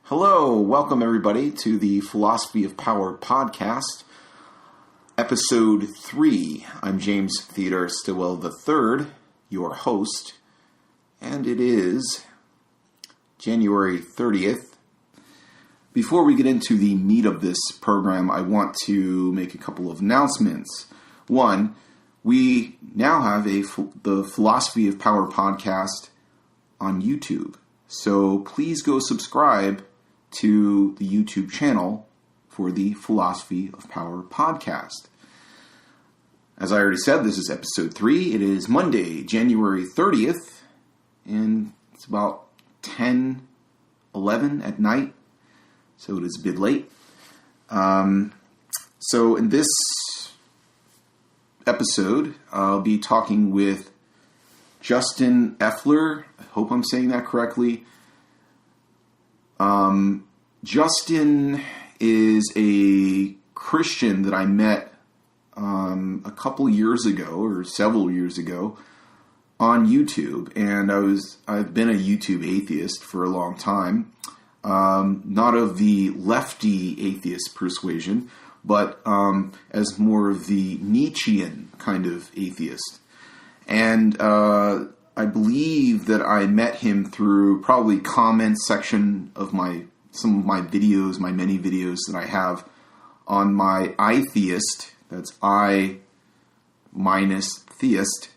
Hello, welcome everybody to the Philosophy of Power podcast, episode 3. I'm James Theodore Stillwell III, your host, and it is January 30th. Before we get into the meat of this program, I want to make a couple of announcements. One, we now have the Philosophy of Power podcast on YouTube. So please go subscribe to the YouTube channel for the Philosophy of Power podcast. As I already said, this is episode 3. It is Monday, January 30th, and it's about 10:11 at night, so it is a bit late. So in this episode, I'll be talking with Justin Effler. I hope I'm saying that correctly. Justin is a Christian that I met a couple years ago, or several years ago, on YouTube, and I've been a YouTube atheist for a long time. Not of the lefty atheist persuasion, but as more of the Nietzschean kind of atheist. And I believe that I met him through probably comments section of some of my videos, my many videos that I have on my iTheist, that's I minus theist,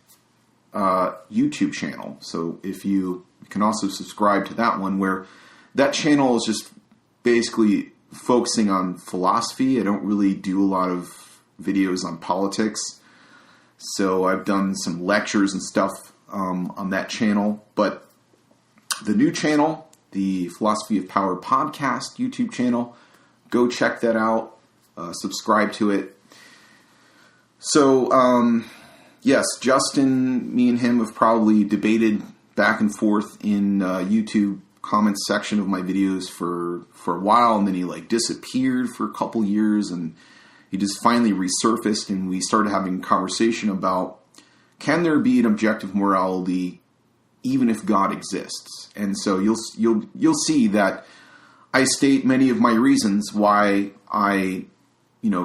YouTube channel. So if you can also subscribe to that one, where that channel is just basically focusing on philosophy. I don't really do a lot of videos on politics. So I've done some lectures and stuff on that channel. But the new channel, the Philosophy of Power podcast YouTube channel, go check that out. Subscribe to it. So, yes, Justin, me and him have probably debated back and forth in YouTube comments section of my videos for a while, and then he disappeared for a couple years, and he just finally resurfaced, and we started having a conversation about, can there be an objective morality even if God exists? And so you'll see that I state many of my reasons why I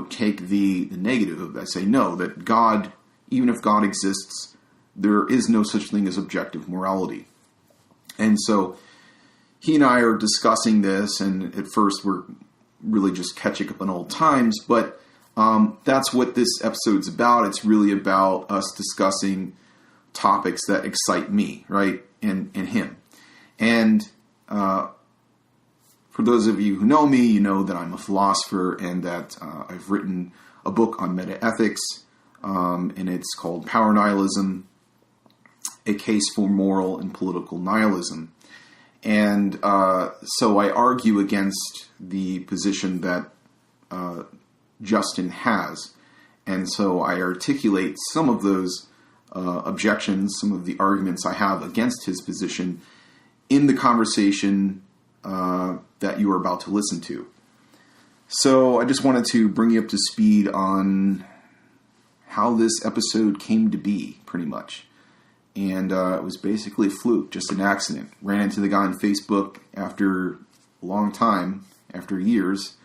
take the negative. I say no, that God, even if God exists, there is no such thing as objective morality. And so he and I are discussing this, and at first we're really just catching up on old times, but that's what this episode's about. It's really about us discussing topics that excite me, right, and him. And for those of you who know me, you know that I'm a philosopher, and that I've written a book on metaethics, and it's called Power-Nihilism, A Case for Moral and Political Nihilism. And so I argue against the position that Justin has. And so I articulate some of those objections, some of the arguments I have against his position in the conversation that you are about to listen to. So I just wanted to bring you up to speed on how this episode came to be, pretty much. And it was basically a fluke, just an accident. Ran into the guy on Facebook after a long time, after years,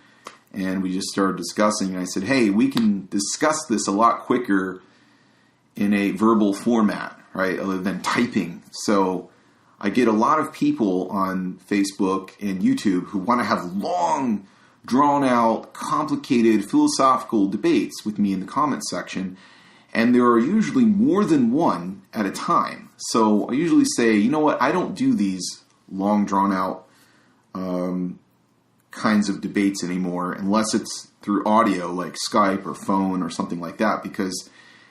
and we just started discussing. And I said, hey, we can discuss this a lot quicker in a verbal format, right, other than typing. So I get a lot of people on Facebook and YouTube who want to have long, drawn-out, complicated philosophical debates with me in the comments section. And there are usually more than one at a time. So I usually say, you know what, I don't do these long, drawn-out kinds of debates anymore, unless it's through audio, like Skype or phone or something like that, because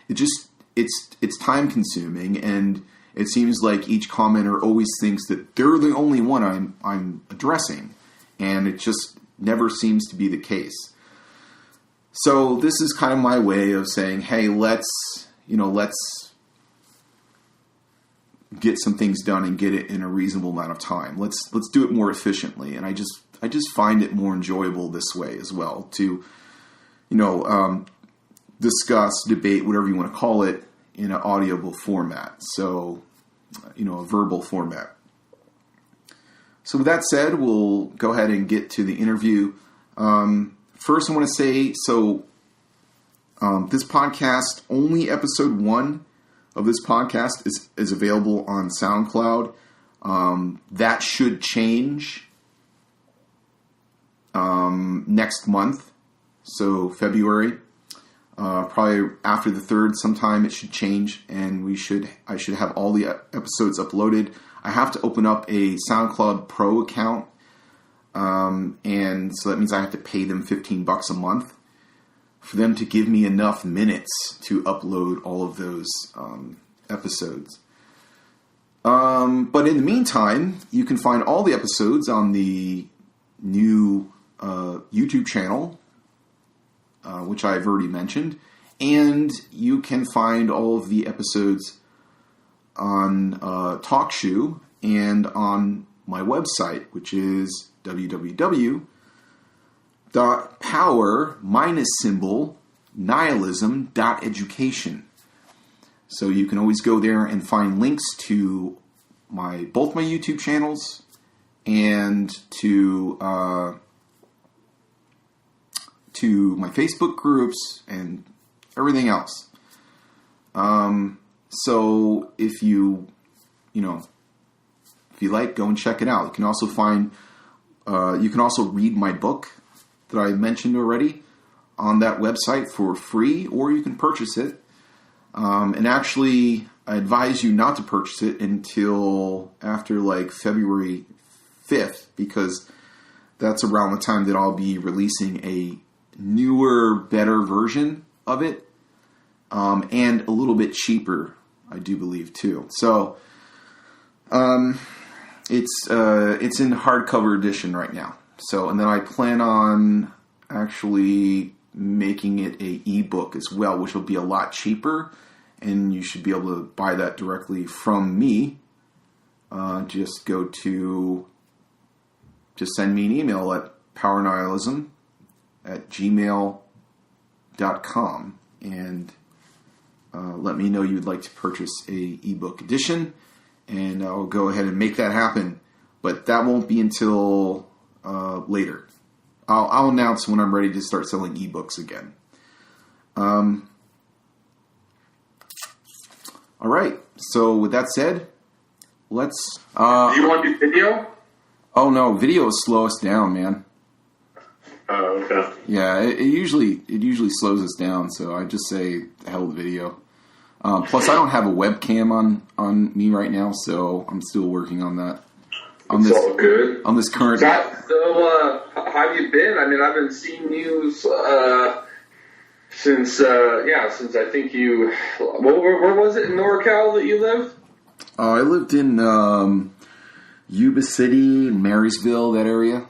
it's time-consuming, and it seems like each commenter always thinks that they're the only one I'm addressing, and it just never seems to be the case. So this is kind of my way of saying, hey, let's get some things done and get it in a reasonable amount of time. Let's do it more efficiently. And I just find it more enjoyable this way as well, to discuss, debate, whatever you want to call it, in an audible format. So, a verbal format. So with that said, we'll go ahead and get to the interview. First, I want to say, this podcast, only episode 1 of this podcast is available on SoundCloud. That should change next month, so February. Probably after the 3rd sometime it should change, and I should have all the episodes uploaded. I have to open up a SoundCloud Pro account, and so that means I have to pay them $15 a month for them to give me enough minutes to upload all of those episodes. But in the meantime, you can find all the episodes on the new YouTube channel, which I've already mentioned, and you can find all of the episodes on TalkShoe and on my website, which is www.power-nihilism.education. So you can always go there and find links to both my YouTube channels and to my Facebook groups and everything else. So if you like, go and check it out. You can also read my book that I mentioned already on that website for free, or you can purchase it. And actually, I advise you not to purchase it until after February 5th, because that's around the time that I'll be releasing a newer, better version of it, and a little bit cheaper, I do believe, too. So, it's in hardcover edition right now. So, and then I plan on actually making it a ebook as well, which will be a lot cheaper, and you should be able to buy that directly from me. Just send me an email at power-nihilism@gmail.com and let me know you'd like to purchase a ebook edition, and I'll go ahead and make that happen. But that won't be until later. I'll announce when I'm ready to start selling ebooks again. All right. So with that said, let's. Do you want to do video? Oh no, video slows us down, man. Oh, okay. Yeah, it usually slows us down. So I just say the hell with video. Plus, I don't have a webcam on me right now, so I'm still working on that. All good. On this current. So, how have you been? I mean, I've been seeing news since I think you. Where was it in NorCal that you lived? I lived in Yuba City, Marysville, that area.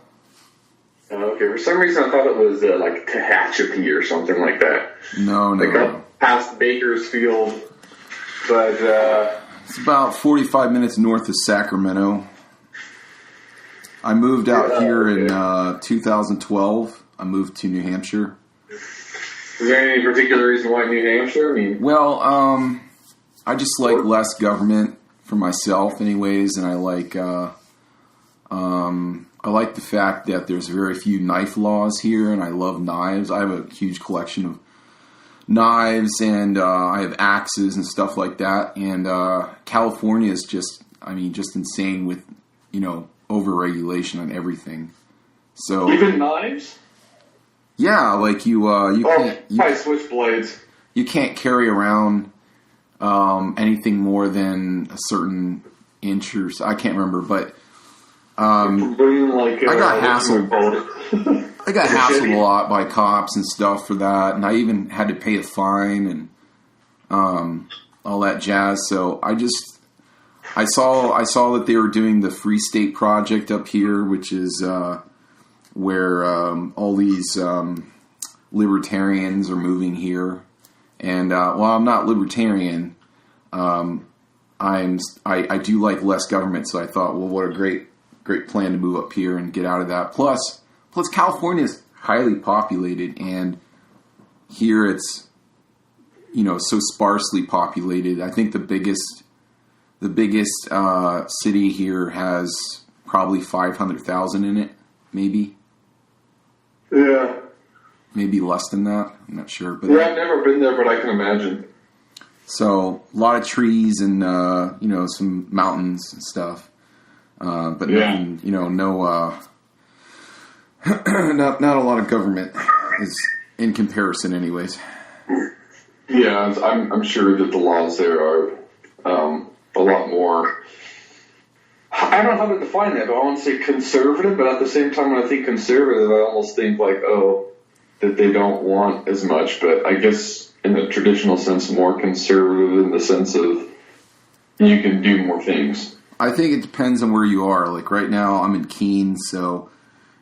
Okay, for some reason I thought it was Tehachapi or something like that. No. Up past Bakersfield, but it's about 45 minutes north of Sacramento. I moved out here in 2012. I moved to New Hampshire. Is there any particular reason why New Hampshire? I mean, well, I just like less government for myself, anyways, and I like the fact that there's very few knife laws here, and I love knives. I have a huge collection of knives, and I have axes and stuff like that. And California is just insane with, over-regulation on everything. So even knives? Yeah, like you can't switchblades. You can't carry around anything more than a certain inch or so. I can't remember, but I got hassled. I got hassled a lot by cops and stuff for that, and I even had to pay a fine and all that jazz. So I saw that they were doing the Free State Project up here, which is where all these libertarians are moving here. And while I'm not libertarian, I do like less government. So I thought, well, what a great plan to move up here and get out of that. Plus California is highly populated, and here it's so sparsely populated. I think the biggest city here has probably 500,000 in it, maybe. Yeah. Maybe less than that. I'm not sure. But yeah, I've never been there, but I can imagine. So a lot of trees and some mountains and stuff, but nothing, no, not a lot of government is in comparison, anyways. Yeah, I'm sure that the laws there are a lot more. I don't know how to define that, but I want to say conservative. But at the same time, when I think conservative, I almost think like, that they don't want as much. But I guess in the traditional sense, more conservative in the sense of you can do more things. I think it depends on where you are. Like right now, I'm in Keene, so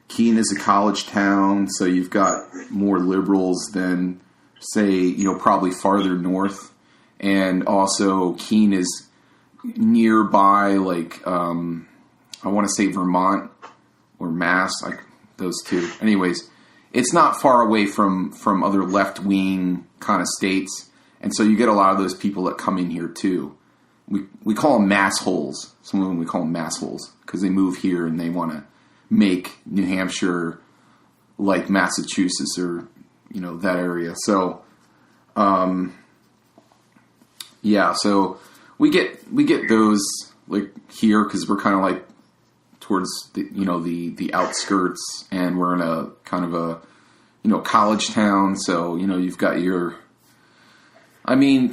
Keene is a college town, so you've got more liberals than, say, probably farther north. And also, Keene is nearby, like, I want to say Vermont or Mass, like those two. Anyways, it's not far away from other left-wing kind of states. And so you get a lot of those people that come in here, too. We call them mass holes. Some of them we call them mass holes because they move here and they want to make New Hampshire like Massachusetts or, that area. So, so we get those like here because we're kind of like towards the outskirts, and we're in a kind of a college town. So you've got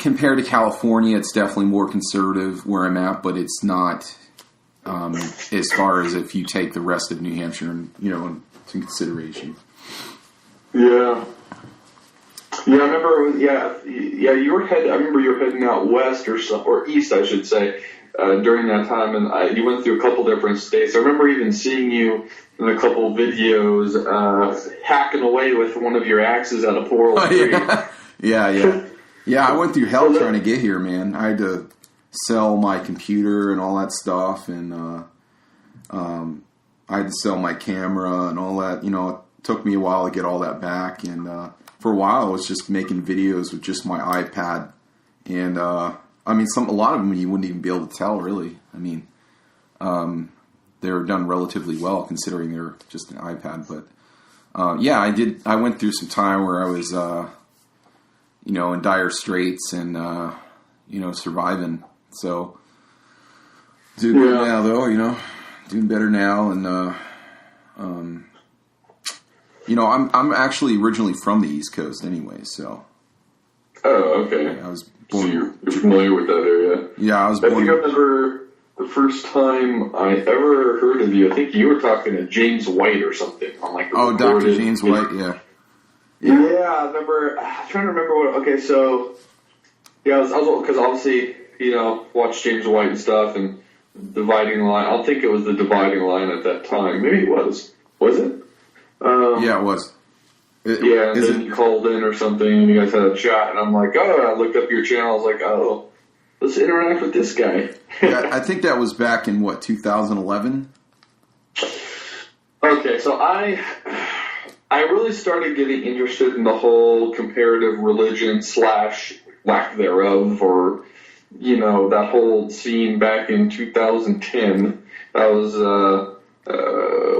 compared to California, it's definitely more conservative where I'm at, but it's not as far as if you take the rest of New Hampshire into consideration. Yeah. Yeah, I remember. I remember you were heading out west or east, I should say, during that time, and you went through a couple different states. I remember even seeing you in a couple videos hacking away with one of your axes at a poor old tree. Yeah, I went through hell trying to get here, man. I had to sell my computer and all that stuff, and I had to sell my camera and all that. It took me a while to get all that back, and for a while I was just making videos with just my iPad, and a lot of them you wouldn't even be able to tell, really. They were done relatively well considering they're just an iPad, but I went through some time where I was in dire straits and surviving. So doing good now, though. Doing better now, and I'm actually originally from the East Coast, anyway. So. Oh, okay. I was born. So you're familiar with that area? Yeah, I was born. I think I remember the first time I ever heard of you. I think you were talking to James White or something on like. Dr. James White, yeah. Yeah, I remember. I'm trying to remember what. Okay, so I was because obviously watched James White and stuff and Dividing Line. I don't think it was the Dividing Line at that time. Maybe it was. Was it? Yeah, it was. And then you called in or something, and you guys had a chat, and I'm like, I looked up your channel. I was like, let's interact with this guy. Yeah, I think that was back in 2011. Okay, so I really started getting interested in the whole comparative religion / lack thereof, or that whole scene back in 2010. That was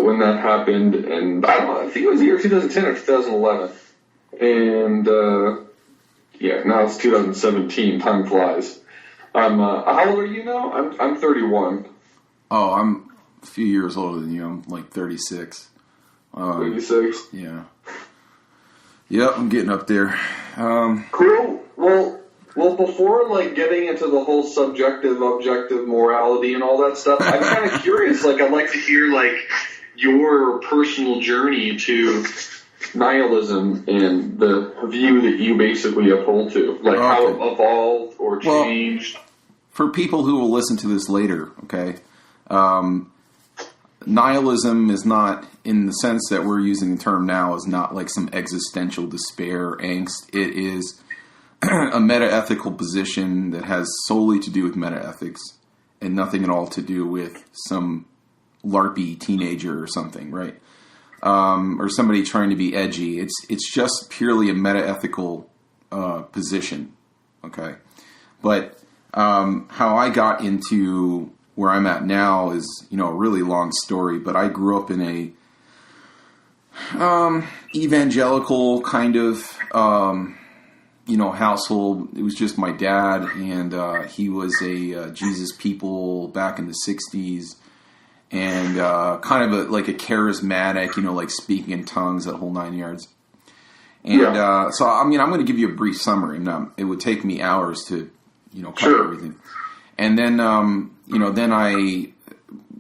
when that happened, and I don't know, I think it was the year 2010 or 2011. And now it's 2017. Time flies. How old are you now? I'm 31. Oh, I'm a few years older than you. I'm like 36. 36. Yeah. Yep, I'm getting up there. Cool. Well, before getting into the whole subjective, objective morality and all that stuff, I'm kind of curious. I'd like to hear your personal journey to nihilism and the view that you basically uphold to, how it evolved or changed. Well, for people who will listen to this later, okay, nihilism is not, in the sense that we're using the term now, is not like some existential despair, angst. It is a meta-ethical position that has solely to do with meta-ethics and nothing at all to do with some LARPy teenager or something, right? Or somebody trying to be edgy. It's just purely a meta-ethical position, okay? But how I got into where I'm at now is, a really long story, but I grew up in a evangelical kind of, household. It was just my dad, and he was a Jesus people back in the 60s, and kind of like a charismatic, like speaking in tongues, that whole 9 yards. And so, I'm going to give you a brief summary. It would take me hours to, cover everything. And then, then I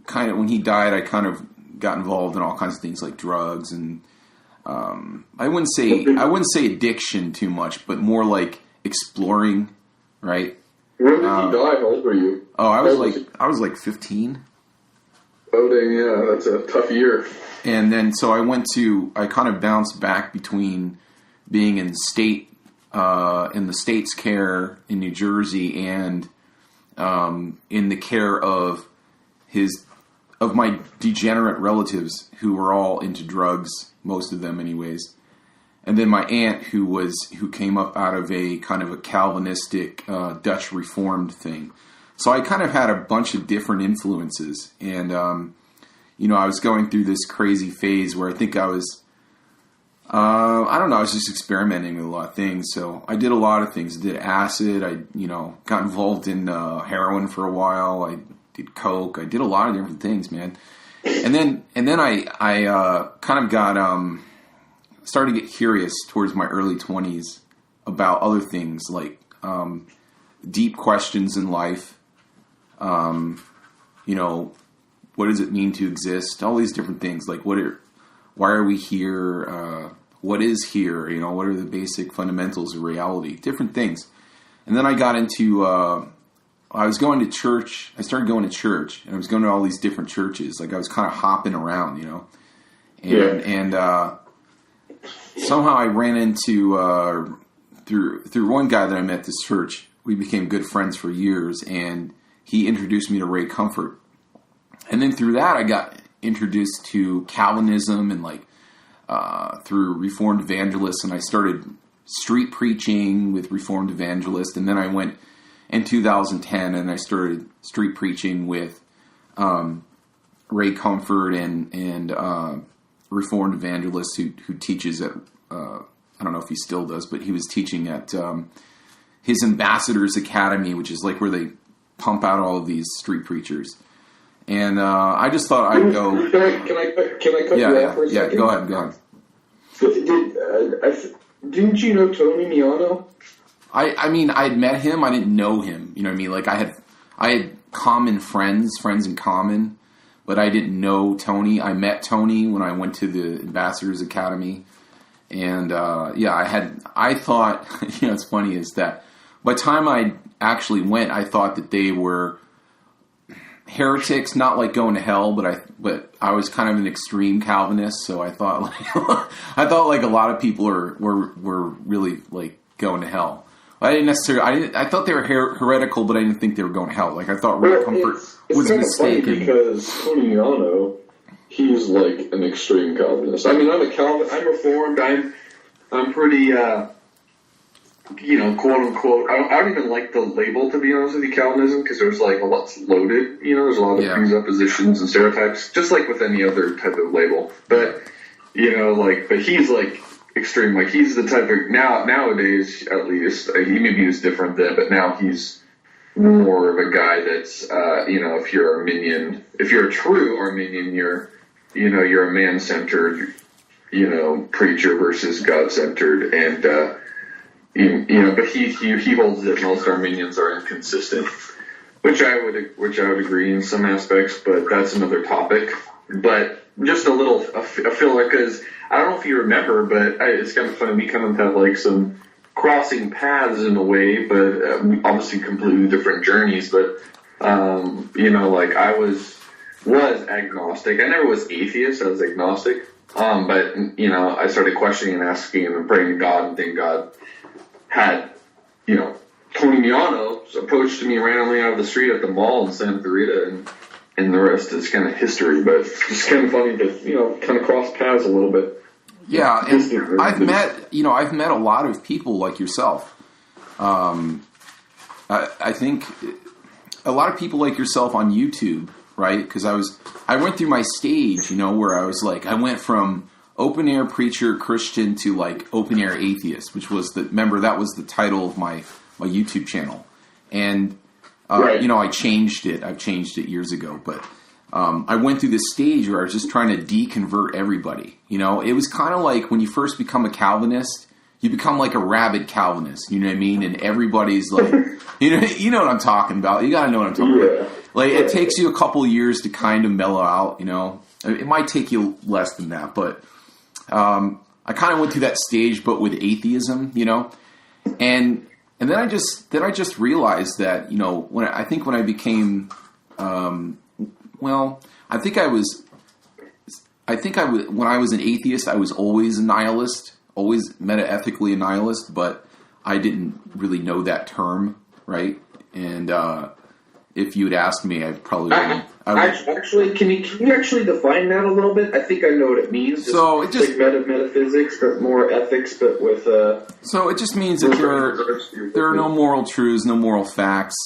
kind of, when he died, I kind of got involved in all kinds of things like drugs and I wouldn't say addiction too much, but more like exploring, right? When did he die? How old were you? Oh, I was like 15. Oh, dang, yeah, that's a tough year. And then, so I kind of bounced back between being in the state's care in New Jersey and in the care of my degenerate relatives who were all into drugs, most of them anyways. And then my aunt who came up out of a kind of a Calvinistic Dutch Reformed thing. So I kind of had a bunch of different influences. And, I was going through this crazy phase where I think I was, I was just experimenting with a lot of things. So I did a lot of things. I did acid. I, got involved in heroin for a while. I did coke. I did a lot of different things, man. And then I kind of got started to get curious towards my early 20s about other things like deep questions in life. What does it mean to exist? All these different things like why are we here? What is here? What are the basic fundamentals of reality? Different things. And then I got into I was going to church. I started going to church, and I was going to all these different churches. Like I was kind of hopping around, and somehow I ran into through one guy that I met at this church. We became good friends for years, and he introduced me to Ray Comfort. And then through that, I got introduced to Calvinism and through Reformed evangelists, and I started street preaching with Reformed evangelists, and then I went in 2010, and I started street preaching with Ray Comfort and Reformed evangelist who teaches at, I don't know if he still does, but he was teaching at his Ambassadors Academy, which is like where they pump out all of these street preachers. And I just thought I'd go... Can I cut you off for a second? Yeah, go ahead. Didn't you know Tony Miano? I mean, I had met him. I didn't know him. You know what I mean? Like, I had common friends in common, but I didn't know Tony. I met Tony when I went to the Ambassadors Academy. And, I thought, it's funny is that by the time I actually went, I thought that they were heretics, not like going to hell, but I was kind of an extreme Calvinist, so I thought like a lot of people were really like going to hell. I didn't necessarily. I thought they were heretical, but I didn't think they were going to hell. Like I thought Ray Comfort was mistaken. Funny because Tony Miano, he's like an extreme Calvinist. I mean, I'm a Calvinist. I'm Reformed. I'm pretty, quote unquote. I don't even like the label, to be honest with you, Calvinism, because there's like a lot's loaded. There's a lot of presuppositions and stereotypes, just like with any other type of label. But but he's like extreme. Like he's the type of nowadays, at least, he maybe was different then, but now he's more of a guy that's if you're Arminian, if you're a true Arminian, you're a man-centered preacher versus God-centered, and but he holds that most Arminians are inconsistent, which I would agree in some aspects, but that's another topic. But just a filler, because I don't know if you remember, but it's kind of funny. We kind of have like some crossing paths in a way, but obviously completely different journeys. But like I was agnostic. I never was atheist. I was agnostic. But I started questioning and asking and praying to God, and then God had Tony Miano approached me randomly out of the street at the mall in Santa Rita, and the rest is kind of history. But it's kind of funny to kind of cross paths a little bit. Yeah, and I've met a lot of people like yourself. I think a lot of people like yourself on YouTube, right? Because I went through my stage, where I was like, I went from open air preacher Christian to like open air atheist, which was that was the title of my YouTube channel. And, right. I changed it. I've changed it years ago, but I went through this stage where I was just trying to deconvert everybody. It was kind of like when you first become a Calvinist, you become like a rabid Calvinist, you know what I mean? And everybody's like, you know what I'm talking about. You got to know what I'm talking about. Like, it takes you a couple of years to kind of mellow out, It might take you less than that, but I kind of went through that stage, but with atheism, and then I just realized that, when I became, when I was an atheist, I was always a nihilist, always metaethically a nihilist, but I didn't really know that term, right? And if you had asked me, I probably wouldn't. Actually, can you actually define that a little bit? I think I know what it means. So it just like metaphysics, but more ethics, but with. So it just means that there are no moral truths, no moral facts.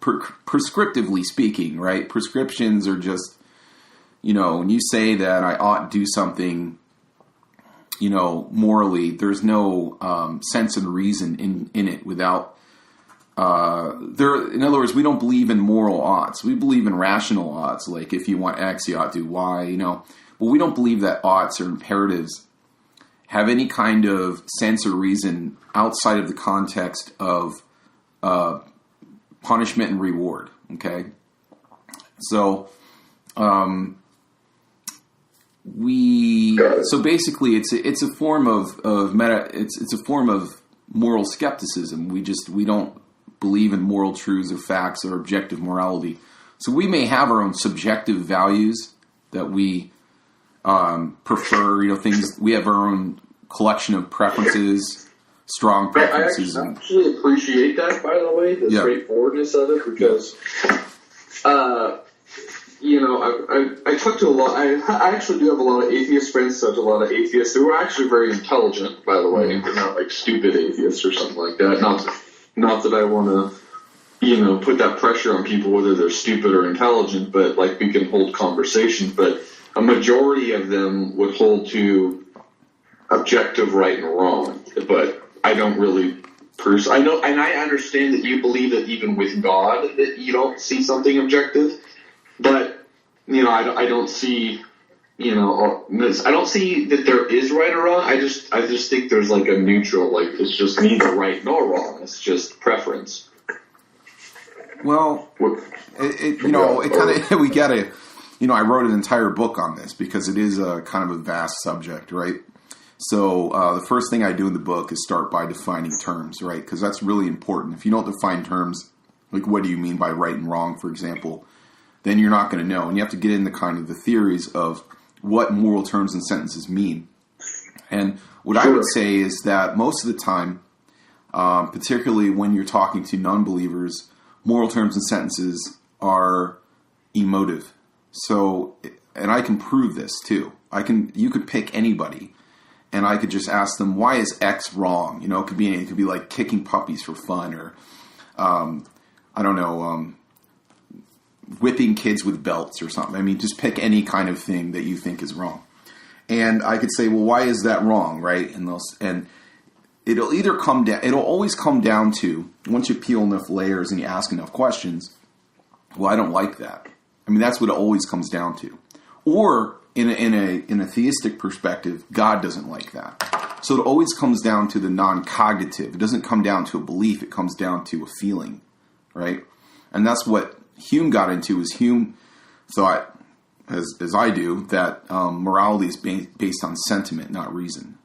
Prescriptively speaking, right? Prescriptions are just, when you say that I ought to do something, morally, there's no sense and reason in it without. In other words, we don't believe in moral oughts. We believe in rational oughts. Like, if you want X, you ought to do Y, But we don't believe that oughts or imperatives have any kind of sense or reason outside of the context of punishment and reward. Okay, so basically it's a form of it's a form of moral skepticism. We don't believe in moral truths or facts or objective morality. So we may have our own subjective values that we prefer. Things we have our own collection of preferences. Strong preferences. I actually appreciate that, by the way, the straightforwardness of it, because, I talk to a lot. I actually do have a lot of atheist friends, such a lot of atheists who are actually very intelligent, by the way. They're not like stupid atheists or something like that. Not that I want to, put that pressure on people whether they're stupid or intelligent, but like we can hold conversations. But a majority of them would hold to objective right and wrong, but I don't really I know, and I understand that you believe that even with God that you don't see something objective, but I don't see, I don't see that there is right or wrong. I just think there's like a neutral, like it's just neither right nor wrong. It's just preference. Well, it kind of we gotta, I wrote an entire book on this because it is a kind of a vast subject, right? So the first thing I do in the book is start by defining terms, right? Because that's really important. If you don't define terms, like what do you mean by right and wrong, for example, then you're not going to know. And you have to get into kind of the theories of what moral terms and sentences mean. And what I would say is that most of the time, particularly when you're talking to non-believers, moral terms and sentences are emotive. So, and I can prove this too. You could pick anybody. And I could just ask them, why is X wrong? It could be anything. It could be like kicking puppies for fun, or whipping kids with belts or something. I mean, just pick any kind of thing that you think is wrong. And I could say, well, why is that wrong, right? And it'll either come down. It'll always come down to, once you peel enough layers and you ask enough questions, well, I don't like that. I mean, that's what it always comes down to. Or in a theistic perspective, God doesn't like that. So it always comes down to the non-cognitive. It doesn't come down to a belief. It comes down to a feeling, right? And that's what Hume got into. Is Hume thought, as I do, that morality is based on sentiment, not reason,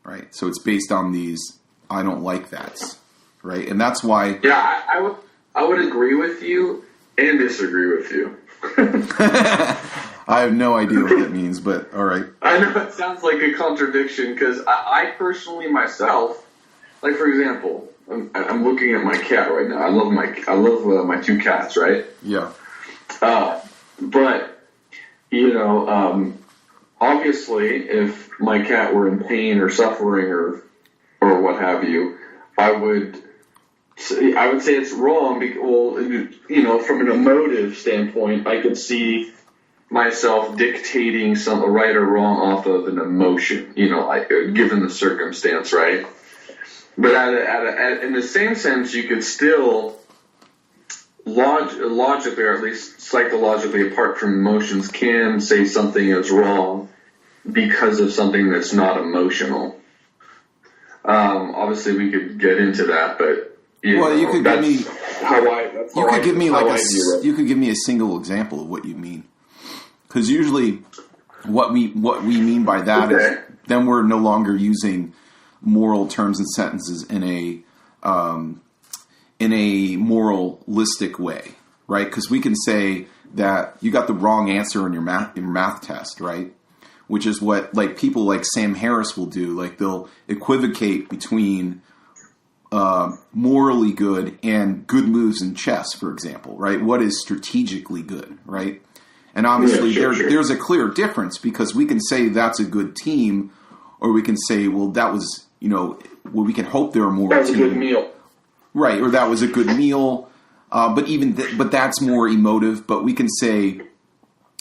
right? So it's based on these I don't like that's, right? And that's why... Yeah, I would agree with you and disagree with you. I have no idea what that means, but all right. I know it sounds like a contradiction because I personally myself, like for example, I'm looking at my cat right now. I love my two cats, right? Yeah. But obviously, if my cat were in pain or suffering or what have you, I would I would say it's wrong. From an emotive standpoint, I could see myself dictating some right or wrong off of an emotion, given the circumstance, right? But in the same sense, you could still logically, or at least psychologically, apart from emotions, can say something is wrong because of something that's not emotional. Obviously, we could get into that, but you could give me you could give me a single example of what you mean, because usually what we mean by that is then we're no longer using moral terms and sentences in a moralistic way, right? Because we can say that you got the wrong answer in your math test, right? Which is what people like Sam Harris will do. They'll equivocate between morally good and good moves in chess, for example, right? What is strategically good, right? And obviously there's a clear difference, because we can say that's a good team, or we can say, well, that was, we can hope there are more. That was a good meal. Right, or that was a good meal. But that's more emotive. But we can say,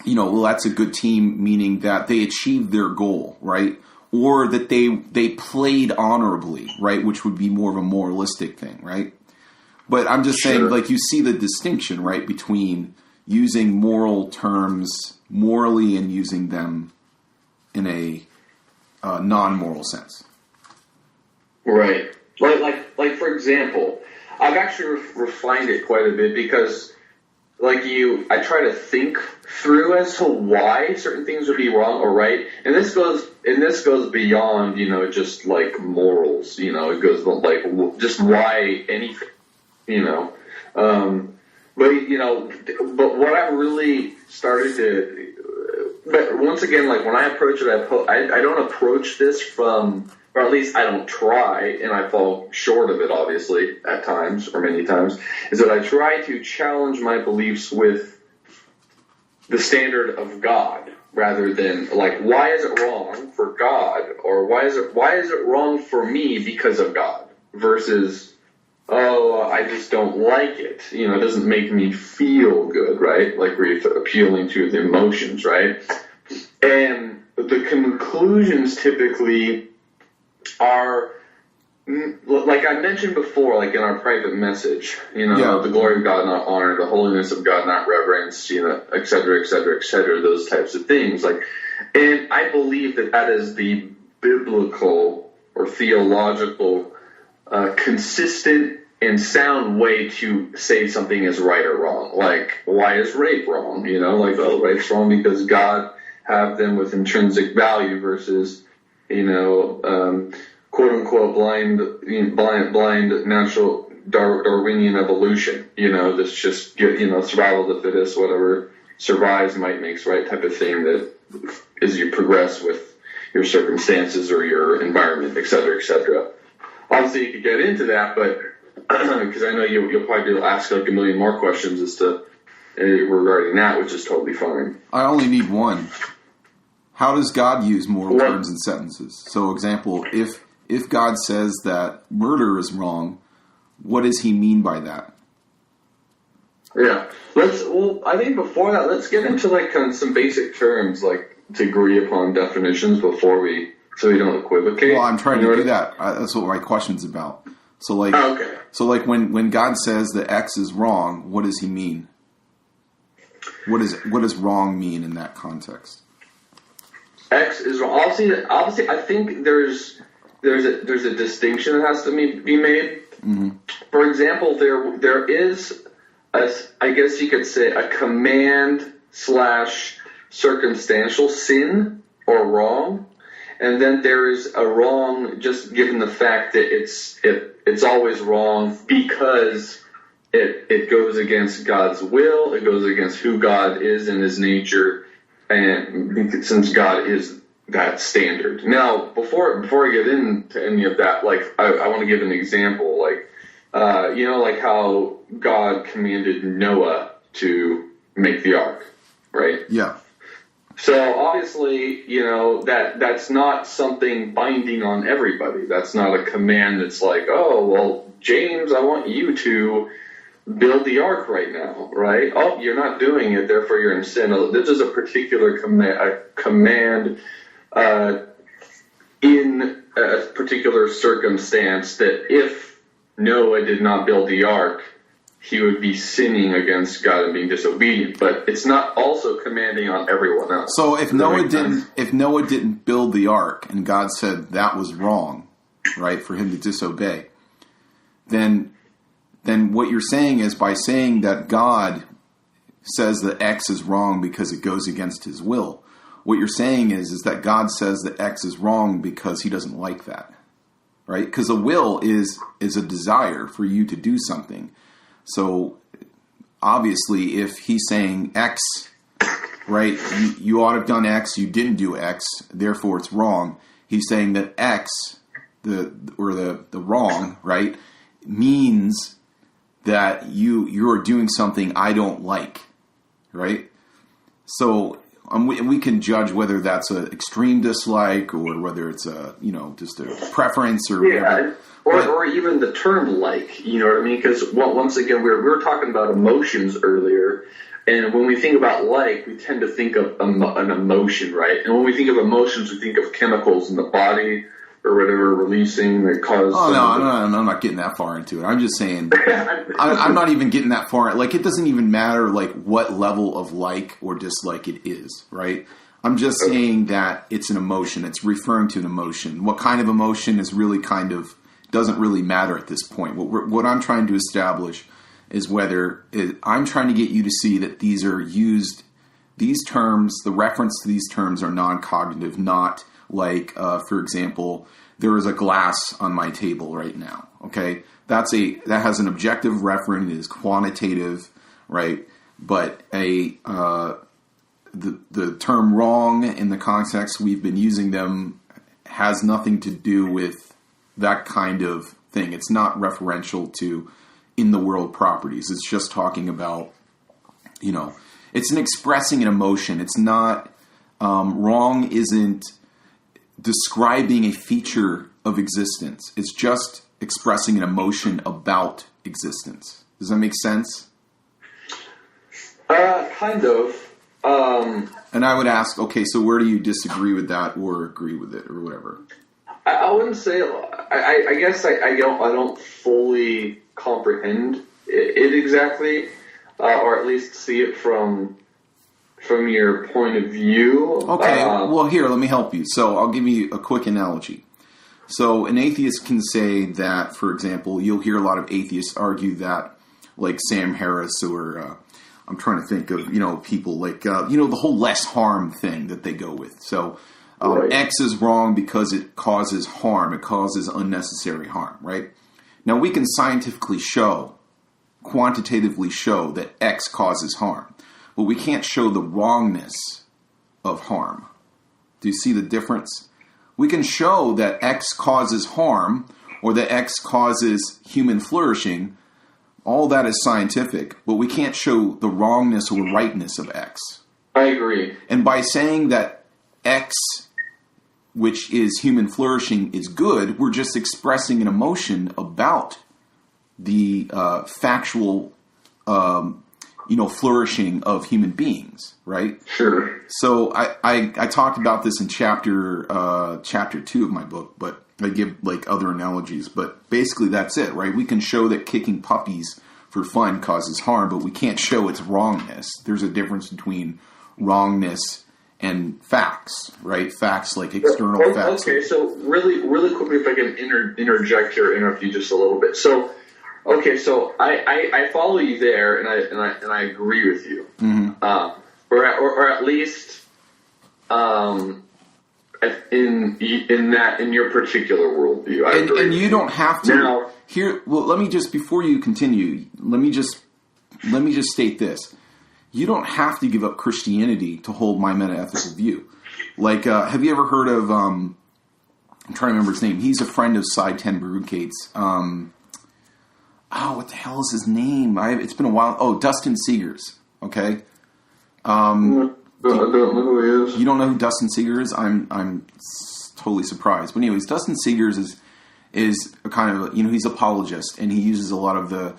well, that's a good team, meaning that they achieved their goal, right? Or that they played honorably, right? Which would be more of a moralistic thing, right? But I'm just saying, you see the distinction, right, between using moral terms morally and using them in a non-moral sense. Right. Like for example, I've actually refined it quite a bit, because I try to think through as to why certain things would be wrong or right, and this goes beyond just morals. It goes just why anything. But what I really started to. But once again, when I approach it, I don't approach this from. Or at least I don't try, and I fall short of it, obviously, at times, or many times, is that I try to challenge my beliefs with the standard of God, rather than, why is it wrong for God, or why is it wrong for me because of God, versus, I just don't like it. It doesn't make me feel good, right? We're appealing to the emotions, right? And the conclusions typically are, like I mentioned before, in our private message, the glory of God not honored, the holiness of God not reverenced, et cetera, et cetera, et cetera, those types of things. And I believe that is the biblical or theological, consistent and sound way to say something is right or wrong. Why is rape wrong? Rape's wrong because God have them with intrinsic value versus quote unquote blind natural Darwinian evolution. This just survival of the fittest, whatever survives might makes right type of thing, that as you progress with your circumstances or your environment, et cetera, et cetera. Obviously, you could get into that, but because I know you'll probably ask a million more questions as to regarding that, which is totally fine. I only need one. How does God use moral terms and sentences? So, example, if God says that murder is wrong, what does he mean by that? Yeah. I think before that, let's get into some basic terms, to agree upon definitions so we don't equivocate. Well, I'm trying to do that. That's what my question's about. So, okay. So when God says that X is wrong, what does he mean? What does wrong mean in that context? X is wrong. Obviously, I think there's a distinction that has to be made. Mm-hmm. For example, there is I guess you could say a command / circumstantial sin or wrong, and then there is a wrong just given the fact that it's always wrong because it goes against God's will, it goes against who God is in his nature. And since God is that standard. Now, before I get into any of that, I want to give an example. How God commanded Noah to make the ark, right? Yeah. So obviously, that's not something binding on everybody. That's not a command that's James, I want you to build the ark right now, right? Oh, you're not doing it, therefore you're in sin. This is a particular command in a particular circumstance that if Noah did not build the ark, he would be sinning against God and being disobedient. But it's not also commanding on everyone else. So if Noah didn't build the ark and God said that was wrong, right, for him to disobey, then what you're saying is, by saying that God says that X is wrong because it goes against his will, what you're saying is that God says that X is wrong because he doesn't like that, right? Because a will is a desire for you to do something. So obviously if he's saying X, right, you ought to have done X, you didn't do X, therefore it's wrong. He's saying that X, the wrong, right, means that you're doing something I don't like, right? So we can judge whether that's an extreme dislike or whether it's just a preference or whatever. Or even the term like, you know what I mean? Because once again, we were talking about emotions earlier, and when we think about like, we tend to think of an emotion, right? And when we think of emotions, we think of chemicals in the body or whatever releasing that cause. Oh no, I'm not getting that far into it. I'm just saying, I'm not even getting that far. Like, it doesn't even matter like what level of like or dislike it is, right? I'm just saying that it's an emotion. It's referring to an emotion. What kind of emotion is really kind of doesn't really matter at this point. What I'm trying to establish is I'm trying to get you to see that these are used. These terms, the reference to these terms, are non-cognitive, not like, for example, there is a glass on my table right now. Okay, that has an objective referent. It is quantitative, right? But the term wrong in the context we've been using them has nothing to do with that kind of thing. It's not referential to in the world properties. It's just talking about, it's an expressing an emotion. It's not wrong. Isn't describing a feature of existence. It's just expressing an emotion about existence. Does that make sense? Kind of. And I would ask, okay, so where do you disagree with that or agree with it or whatever? I wouldn't say. I guess I don't fully comprehend it exactly, or at least see it from your point of view. Okay, well, here, let me help you. So I'll give you a quick analogy. So an atheist can say that, for example, you'll hear a lot of atheists argue that, like Sam Harris or I'm trying to think of, people like, the whole less harm thing that they go with. So right. X is wrong because it causes harm. It causes unnecessary harm, right? Now, we can scientifically quantitatively show that X causes harm. But we can't show the wrongness of harm. Do you see the difference? We can show that X causes harm or that X causes human flourishing. All that is scientific, but we can't show the wrongness or rightness of X. I agree. And by saying that X, which is human flourishing, is good, we're just expressing an emotion about the factual flourishing of human beings, right? Sure. So I talked about this in chapter 2 of my book, but I give like other analogies. But basically that's it, right? We can show that kicking puppies for fun causes harm, but we can't show its wrongness. There's a difference between wrongness and facts, right? Facts like external facts. Okay, so really quickly, if I can interject here, interrupt you just a little bit. So. Okay, so I follow you there, and I agree with you, or at least in your particular worldview. And you don't have to now. Here. Well, let me just before you continue, let me just state this: you don't have to give up Christianity to hold my meta-ethical view. Like, have you ever heard of? I'm trying to remember his name. He's a friend of Side 10 Brewgate's. What the hell is his name? It's been a while. Oh, Dustin Segers. Okay. I don't know who he is. You don't know who Dustin Segers is? I'm totally surprised. But anyways, Dustin Segers is a kind of, he's apologist, and he uses a lot of the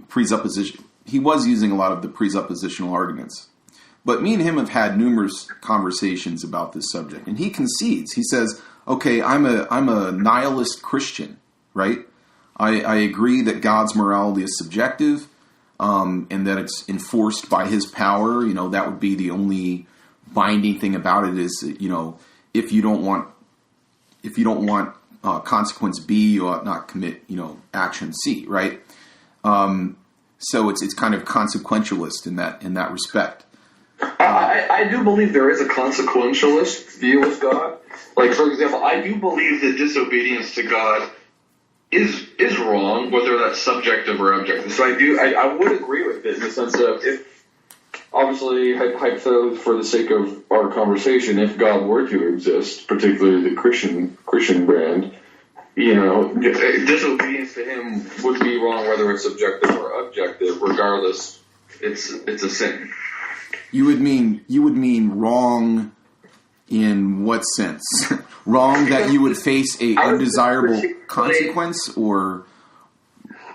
presupposition. He was using a lot of the presuppositional arguments. But me and him have had numerous conversations about this subject, and he concedes. He says, okay, I'm a nihilist Christian, right? I agree that God's morality is subjective, and that it's enforced by his power. That would be the only binding thing about it is, if you don't want consequence B, you ought not commit, action C, right? So it's kind of consequentialist in that respect. I do believe there is a consequentialist view of God. Like, for example, I do believe that disobedience to God is wrong, whether that's subjective or objective. So I would agree with it in the sense of, if, obviously, hypothetically, for the sake of our conversation, if God were to exist, particularly the Christian brand, disobedience to him would be wrong, whether it's subjective or objective. Regardless, it's a sin. You would mean wrong in what sense? Wrong that you would face a undesirable consequence, or?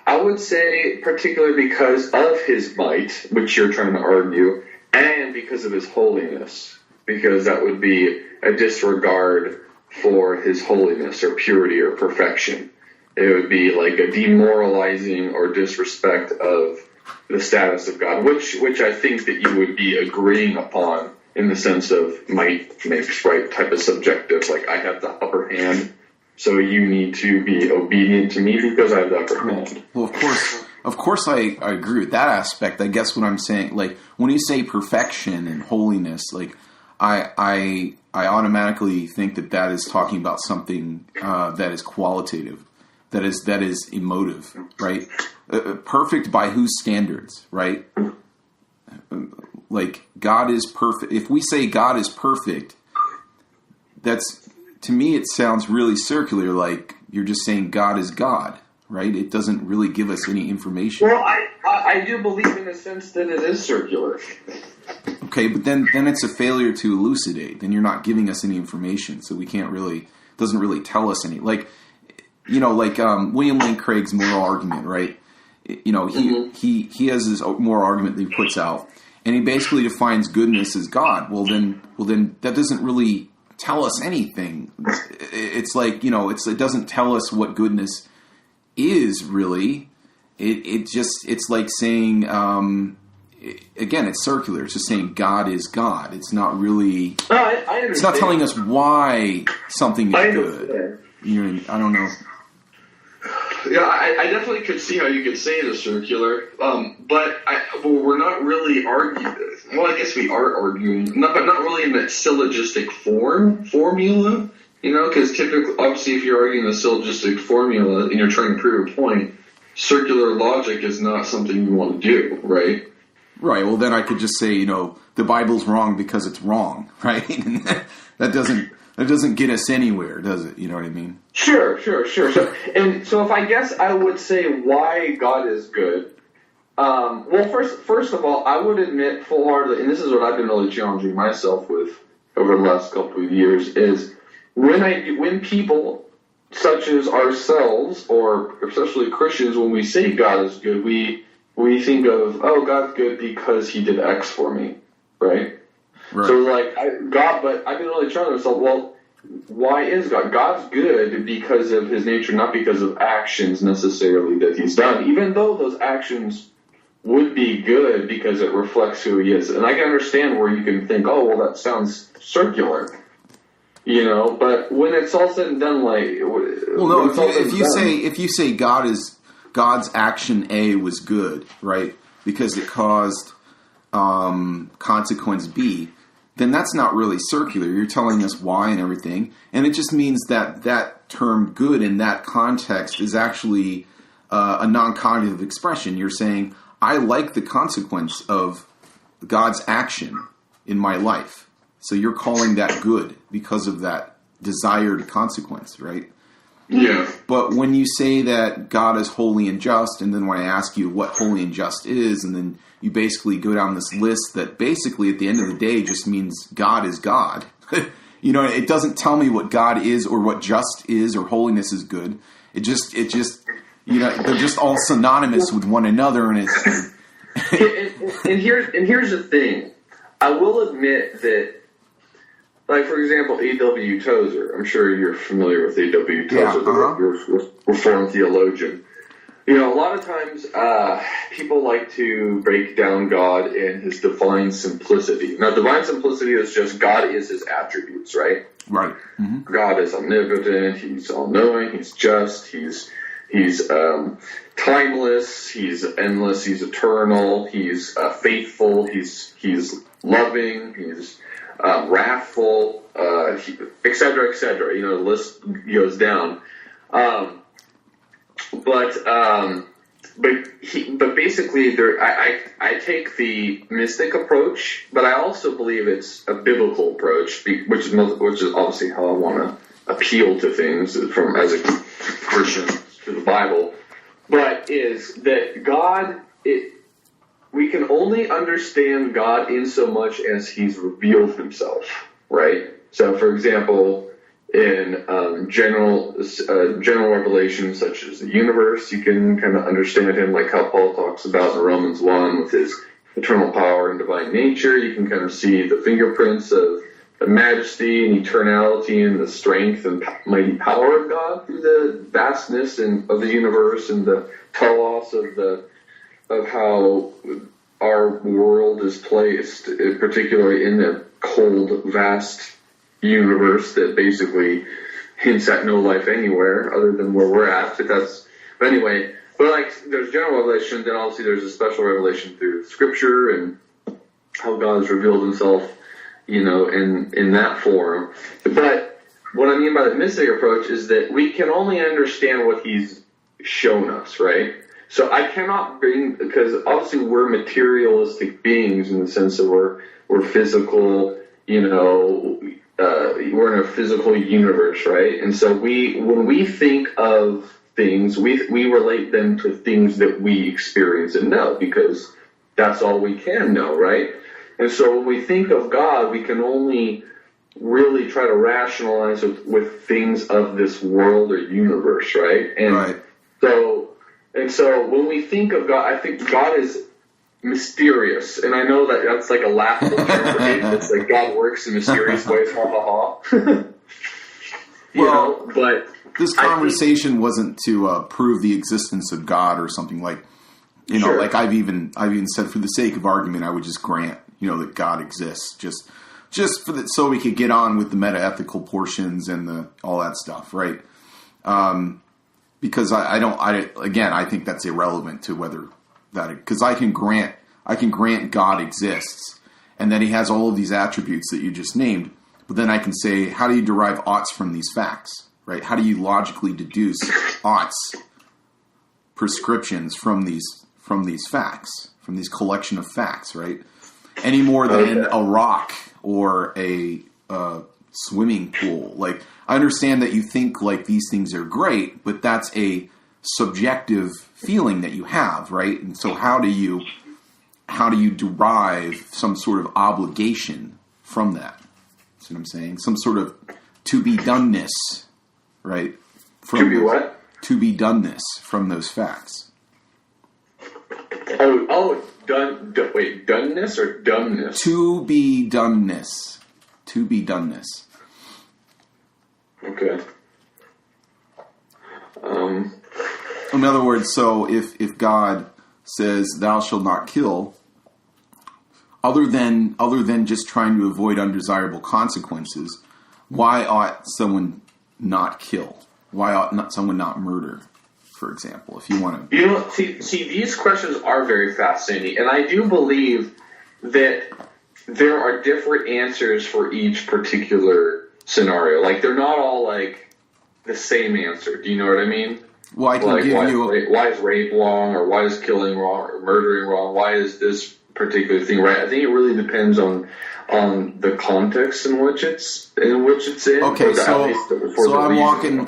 I would say particularly because of his might, which you're trying to argue, and because of his holiness, because that would be a disregard for his holiness or purity or perfection. It would be like a demoralizing or disrespect of the status of God, which I think that you would be agreeing upon in the sense of might makes right type of subjective, like I have the upper hand, so you need to be obedient to me because I have the upper hand. Well, of course I agree with that aspect. I guess what I'm saying, like when you say perfection and holiness, like I automatically think that is talking about something that is qualitative, that is emotive, right? Perfect by whose standards, right? Like God is perfect. If we say God is perfect, that's, to me, it sounds really circular. Like you're just saying God is God, right? It doesn't really give us any information. Well, I do believe in a sense that it is circular. Okay, but then it's a failure to elucidate. Then you're not giving us any information, so we can't really, doesn't really tell us any. Like, William Lane Craig's moral argument, right? He has this moral argument that he puts out, and he basically defines goodness as God. Well, then that doesn't really tell us anything. It's like, it doesn't tell us what goodness is really. It's like saying, again, it's circular. It's just saying God is God. It's not really. No, I understand. It's not telling us why something is good. I don't know. Yeah, I definitely could see how you could say it is circular, but we're not really arguing. Well, I guess we are arguing, but not really in that syllogistic formula. Because typically, obviously, if you're arguing a syllogistic formula and you're trying to prove a point, circular logic is not something you want to do, right? Right. Well, then I could just say, the Bible's wrong because it's wrong, right? That doesn't get us anywhere, does it? You know what I mean? Sure. So if I guess I would say why God is good. Well, first of all, I would admit full-heartedly, and this is what I've been really challenging myself with over the last couple of years, is when people such as ourselves, or especially Christians, when we say God is good, we think of, God's good because he did X for me, right? Right. So, God, but I've been really trying to myself, well, why is God? God's good because of his nature, not because of actions necessarily that he's done, even though those actions would be good because it reflects who he is. And I can understand where you can think, that sounds circular, but when it's all said and done, if you say God's action A was good, right, because it caused consequence B, then that's not really circular. You're telling us why and everything. And it just means that term good in that context is actually a non-cognitive expression. You're saying, I like the consequence of God's action in my life. So you're calling that good because of that desired consequence, right? Yeah. But when you say that God is holy and just, and then when I ask you what holy and just is, and then you basically go down this list that basically at the end of the day just means God is God. You know, it doesn't tell me what God is or what just is or holiness is good. It just, you know, they're just all synonymous with one another, and it's. and here's the thing. I will admit that, like, for example, A.W. Tozer. I'm sure you're familiar with A.W. Tozer, the Reformed theologian. You know, a lot of times people like to break down God in his divine simplicity. Now, divine simplicity is just God is his attributes, right? Right. Mm-hmm. God is omnipotent. He's all-knowing. He's just. He's timeless. He's endless. He's eternal. He's faithful. He's loving. He's wrathful, et cetera, et cetera. You know, the list goes down. But basically, I take the mystic approach, but I also believe it's a biblical approach, which is obviously how I want to appeal to things from as a Christian to the Bible. But is that God? We can only understand God in so much as He's revealed Himself, right? So, for example, in general revelation, such as the universe, you can kind of understand Him, like how Paul talks about in Romans 1 with His eternal power and divine nature. You can kind of see the fingerprints of the majesty and eternality and the strength and mighty power of God through the vastness of the universe and the telos of how our world is placed, particularly in the cold, vast universe that basically hints at no life anywhere other than where we're at. But anyway, like there's general revelation, then obviously there's a special revelation through Scripture and how God has revealed Himself, you know, in that form. But what I mean by the mystic approach is that we can only understand what He's shown us, right? So I cannot because obviously we're materialistic beings in the sense that we're physical, you know, we're in a physical universe, right? And so when we think of things, we relate them to things that we experience and know, because that's all we can know, right? And so when we think of God, we can only really try to rationalize with things of this world or universe, right? And right. So when we think of God, I think God is mysterious. And I know that's like a laughable term for me. It's like God works in mysterious ways, ha ha ha. But this conversation wasn't to prove the existence of God or something like, you know, like I've even said, for the sake of argument, I would just grant, you know, that God exists just so we could get on with the meta-ethical portions and all that stuff, right? Because I think that's irrelevant to whether that, because I can grant God exists and that He has all of these attributes that you just named, but then I can say, how do you derive oughts from these facts, right? How do you logically deduce oughts, prescriptions from these facts, from these collection of facts, right? Any more than a rock or a swimming pool. Like, I understand that you think like these things are great, but that's a subjective feeling that you have, right? And so how do you derive some sort of obligation from that? That's what I'm saying. Some sort of to be doneness, right? To be what? To be doneness from those facts. Wait, doneness or dumbness? To be doneness. To be doneness. Okay. In other words, so if God says thou shalt not kill, other than just trying to avoid undesirable consequences, why ought someone not kill? Why ought someone not murder, for example, if you want to... You know, see, these questions are very fascinating, and I do believe that there are different answers for each particular scenario. Like, they're not all, like, the same answer. Do you know what I mean? Well, I can give you... Why is rape wrong, or why is killing wrong, or murdering wrong? Why is this particular thing right? I think it really depends on the context in which it's in. Okay, so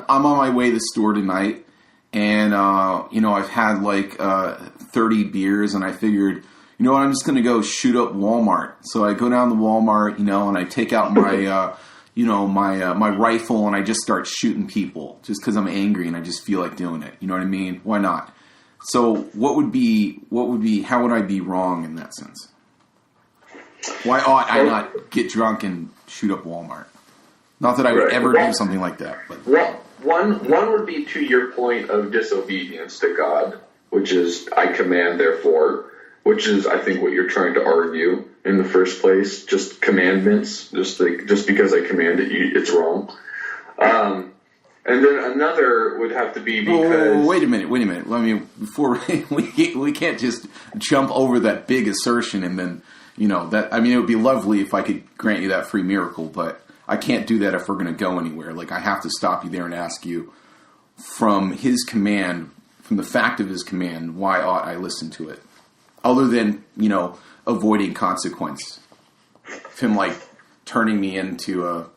I'm on my way to the store tonight, and I've had like 30 beers, and I figured, you know what, I'm just going to go shoot up Walmart. So I go down to Walmart, and I take out my my rifle and I just start shooting people just because I'm angry and I just feel like doing it. You know what I mean? Why not? So how would I be wrong in that sense? Why ought I not get drunk and shoot up Walmart? Not that I would ever do something like that. But. Well, one would be to your point of disobedience to God, which is I command therefore, which is I think what you're trying to argue in the first place. Just commandments, just because I command it, it's wrong. And then another would have to be because... Wait a minute. I mean, before we can't just jump over that big assertion and then, it would be lovely if I could grant you that free miracle, but I can't do that if we're going to go anywhere. Like, I have to stop you there and ask you, from his command, from the fact of his command, why ought I listen to it? Other than, avoiding consequence. Of him, turning me into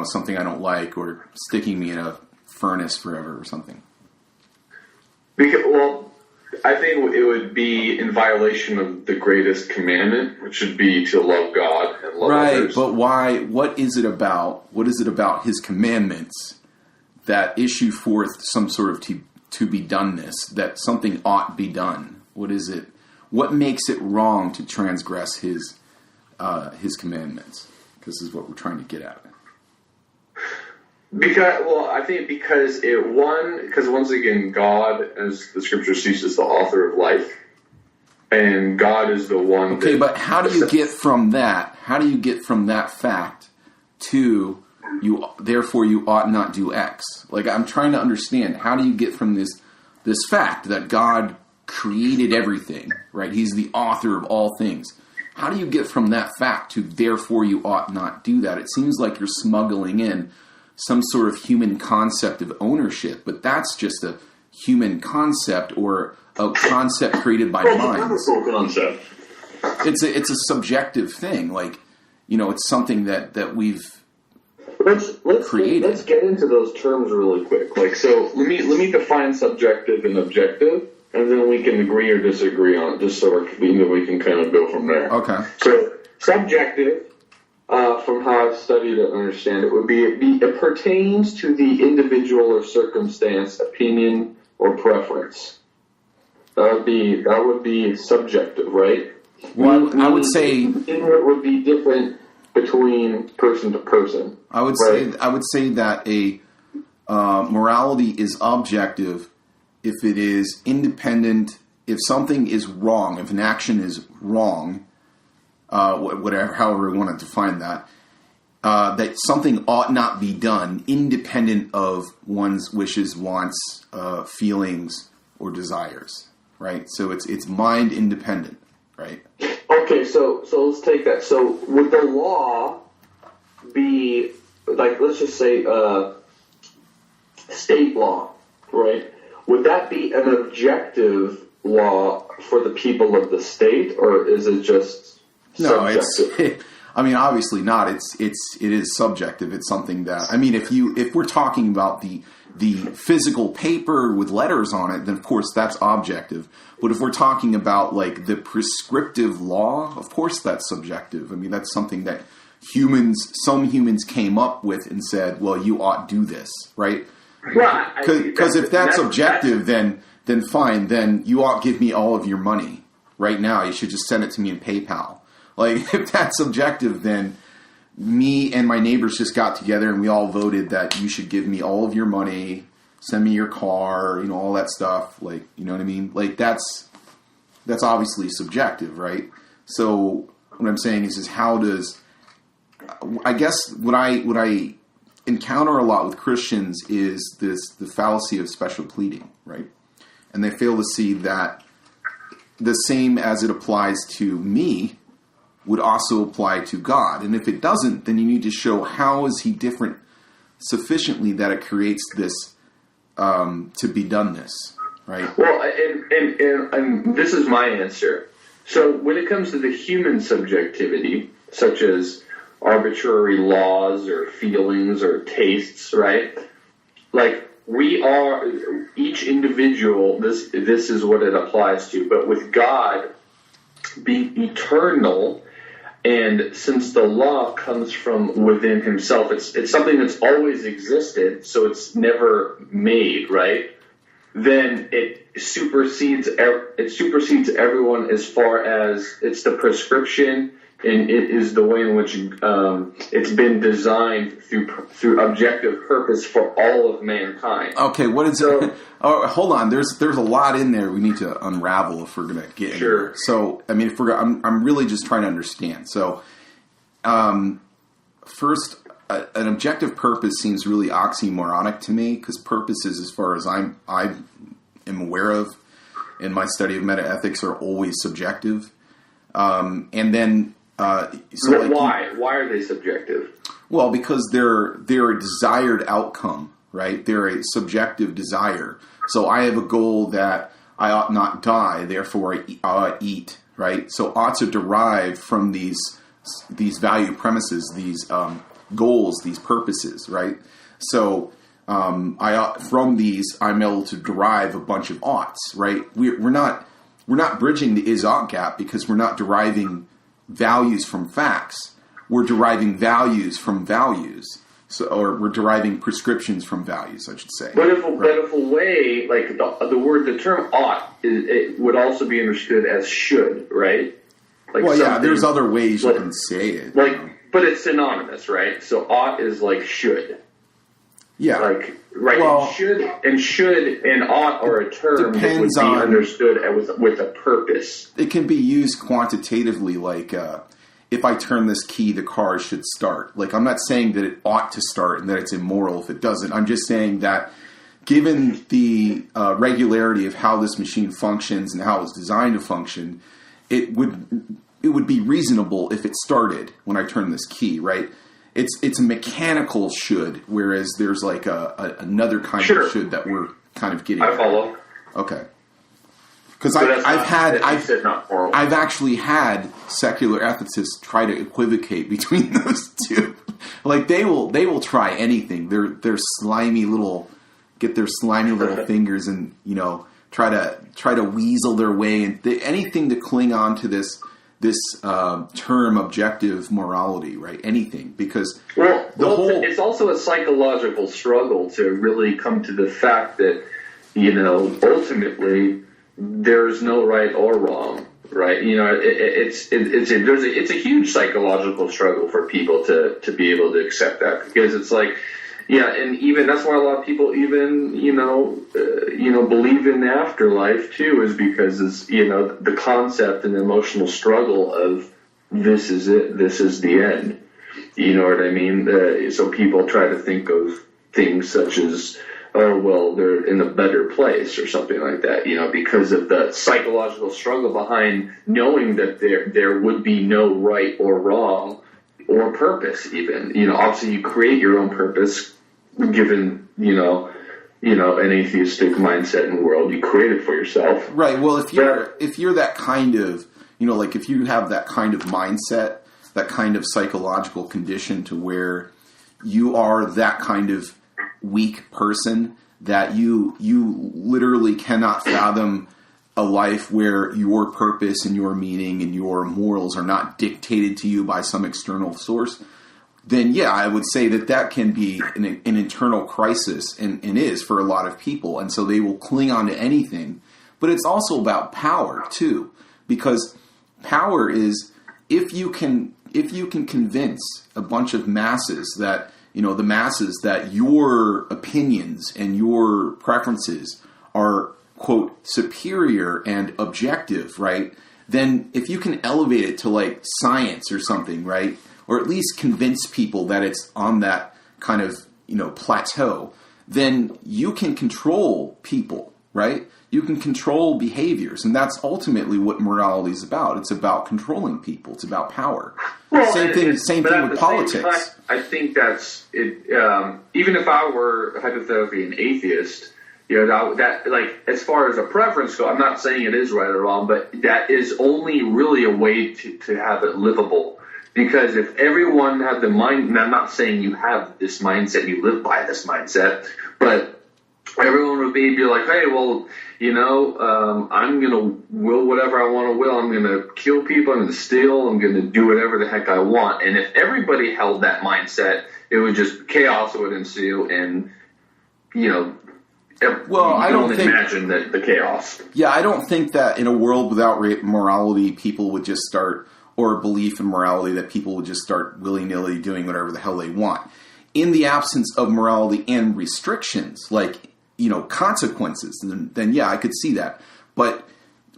something I don't like, or sticking me in a furnace forever or something. I think it would be in violation of the greatest commandment, which should be to love God and love others. Right, but why? What is it about? What is it about his commandments that issue forth some sort of to be doneness, that something ought be done? What is it? What makes it wrong to transgress his commandments? This is what we're trying to get at. I think because once again, God, as the scripture sees, is the author of life, and God is the one. Okay, but how do you get from that? How do you get from that fact to you? Therefore, you ought not do X. I'm trying to understand. How do you get from this fact that God created everything? Right? He's the author of all things. How do you get from that fact to therefore you ought not do that? It seems like you're smuggling in some sort of human concept of ownership, but that's just a human concept or a concept created by minds. Concept. It's a subjective thing. It's something that we've created. Let's get into those terms really quick. So let me define subjective and objective, and then we can agree or disagree on it, just so we can kind of go from there. Okay. So subjective. From how I've studied it and understand it, would be it pertains to the individual or circumstance, opinion, or preference. That would be subjective, right? Well, I would say it would be different between person to person. I would say that a morality is objective if it is independent. If something is wrong, if an action is wrong. However we want to define that, that something ought not be done independent of one's wishes, wants, feelings, or desires, right? So it's mind independent, right? Okay, so let's take that. So would the law be, let's just say, state law, right? Would that be an objective law for the people of the state, or is it just... No, obviously not. It is subjective. It's something that, if we're talking about the physical paper with letters on it, then of course that's objective. But if we're talking about the prescriptive law, of course that's subjective. That's something that some humans came up with and said, well, you ought do this, right? Because if that's objective, then fine, then you ought give me all of your money right now. You should just send it to me in PayPal. If that's subjective, then me and my neighbors just got together and we all voted that you should give me all of your money, send me your car, all that stuff. You know what I mean? That's obviously subjective, right? So what I'm saying is how does, I guess what I encounter a lot with Christians is the fallacy of special pleading, right? And they fail to see that the same as it applies to me would also apply to God. And if it doesn't, then you need to show how is he different sufficiently that it creates this to be doneness, right? Well, and this is my answer. So when it comes to the human subjectivity, such as arbitrary laws or feelings or tastes, right? We are, each individual, this is what it applies to. But with God being eternal And since the law comes from within himself, it's something that's always existed, so it's never made, right? Then it supersedes everyone as far as it's the prescription, and it is the way in which it's been designed through objective purpose for all of mankind. Okay, what is it? Oh, hold on. There's a lot in there we need to unravel if we're going to get sure. Anywhere. So, I mean, I'm really just trying to understand. So, first, an objective purpose seems really oxymoronic to me, because purposes, as far as I am aware of in my study of metaethics, are always subjective. And then, so why are they subjective? Well, because they're a desired outcome, right? They're a subjective desire. So I have a goal that I ought not die, therefore I ought eat, right? So oughts are derived from these value premises, these goals, these purposes, right? So from these, I'm able to derive a bunch of oughts, right? We're not bridging the is-ought gap, because we're not deriving values from facts. We're deriving values from values. So, or we're deriving prescriptions from values, I should say. But if a way, like the term ought, it would also be understood as should, right? Like, well, yeah, there's other ways you can say it. But it's synonymous, right? So ought is like should. Yeah. Like, right, well, should and ought are a term that would be understood with a purpose. It can be used quantitatively, like, if I turn this key, the car should start. Like, I'm not saying that it ought to start and that it's immoral if it doesn't. I'm just saying that given the regularity of how this machine functions and how it's designed to function, it would be reasonable if it started when I turn this key, right? It's a mechanical should, whereas there's like another kind of should that we're kind of getting. I follow. Okay. Because I've actually had secular ethicists try to equivocate between those two. Like they will try anything. They're slimy little fingers and try to weasel their way and anything to cling on to this term objective morality, right? Anything, because it's also a psychological struggle to really come to the fact that ultimately there's no right or wrong, right? It's a huge psychological struggle for people to be able to accept that, because it's like, yeah, and even that's why a lot of people even believe in the afterlife too, is because it's the concept and the emotional struggle of this is it, this is the end. You know what I mean? So people try to think of things such as, oh, well, they're in a better place or something like that, because of the psychological struggle behind knowing that there would be no right or wrong or purpose even. Obviously you create your own purpose given, an atheistic mindset in the world. You create it for yourself. Right. Well, if you're that kind of, like if you have that kind of mindset, that kind of psychological condition to where you are that kind of weak person that you literally cannot fathom a life where your purpose and your meaning and your morals are not dictated to you by some external source, then yeah, I would say that can be an internal crisis and is for a lot of people. And so they will cling on to anything. But it's also about power too, because power is if you can convince a bunch of masses that, the masses that your opinions and your preferences are, quote, superior and objective, right? Then if you can elevate it to like science or something, right? Or at least convince people that it's on that kind of, plateau, then you can control people, right? You can control behaviors. And that's ultimately what morality is about. It's about controlling people. It's about power. Well, same thing with politics. I think that's it. Even if I were hypothetically an atheist, that like as far as a preference goes, I'm not saying it is right or wrong, but that is only really a way to have it livable. Because if everyone had the mind, and I'm not saying you have this mindset, you live by this mindset, but everyone would be like, hey, well, I'm going to will whatever I want to will. I'm going to kill people. I'm going to steal. I'm going to do whatever the heck I want. And if everybody held that mindset, it would just chaos would ensue. And, I don't imagine the chaos. Yeah, I don't think that in a world without morality, people would just start, or belief in morality, that people would just start willy-nilly doing whatever the hell they want. In the absence of morality and restrictions, like, consequences, then yeah, I could see that. But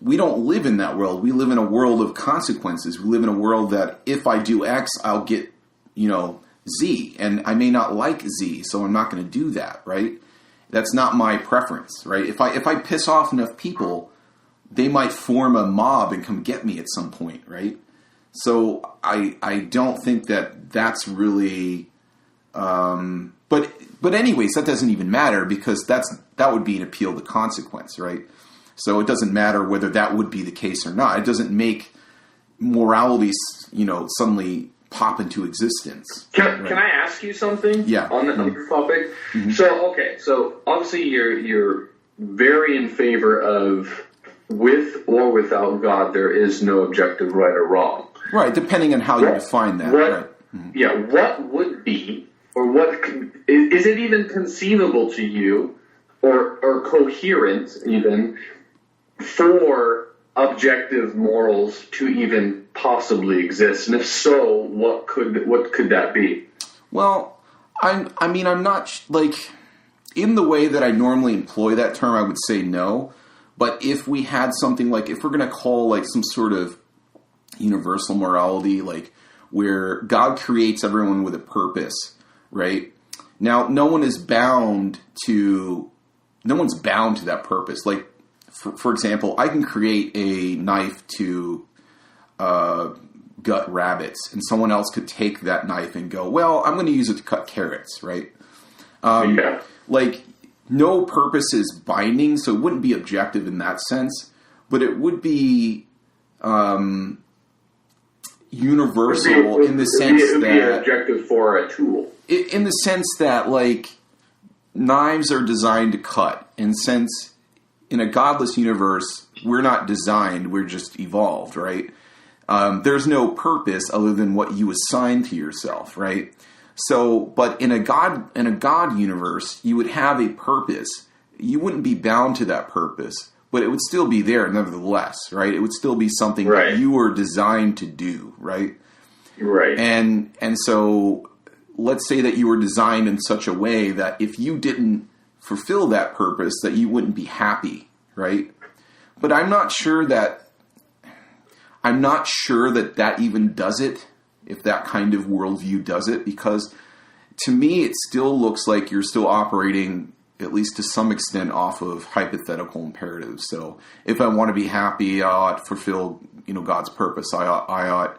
we don't live in that world. We live in a world of consequences. We live in a world that if I do X, I'll get, Z. And I may not like Z, so I'm not going to do that, right? That's not my preference, right? If I piss off enough people, they might form a mob and come get me at some point, right? So I don't think that that's really... But anyways, that doesn't even matter, because that would be an appeal to consequence, right? So it doesn't matter whether that would be the case or not. It doesn't make morality, suddenly pop into existence. Can I ask you something? Yeah. On this topic? Mm-hmm. So obviously you're very in favor of, with or without God, there is no objective right or wrong. Right, depending on how you define that. Right. Mm-hmm. Yeah, what would be, or is it even conceivable to you, or coherent even, for objective morals to even possibly exist? And if so, what could that be? Well, I'm not, in the way that I normally employ that term, I would say no. But if we had something if we're going to call some sort of universal morality, where God creates everyone with a purpose, right? Now, no one's bound to that purpose. For example, I can create a knife to gut rabbits, and someone else could take that knife and go, well, I'm going to use it to cut carrots, right? Yeah. No purpose is binding, so it wouldn't be objective in that sense, but it would be universal in the sense that... It would be objective for a tool. In the sense that, knives are designed to cut, and since in a godless universe, we're not designed, we're just evolved, right? There's no purpose other than what you assign to yourself, right? So, but in a God universe, you would have a purpose. You wouldn't be bound to that purpose, but it would still be there nevertheless, right? It would still be something that you were designed to do, right? Right. And so let's say that you were designed in such a way that if you didn't fulfill that purpose, that you wouldn't be happy, right? But I'm not sure that that even does it, if that kind of worldview does it, because to me it still looks like you're still operating, at least to some extent, off of hypothetical imperatives. So if I want to be happy, I ought to fulfill God's purpose. I ought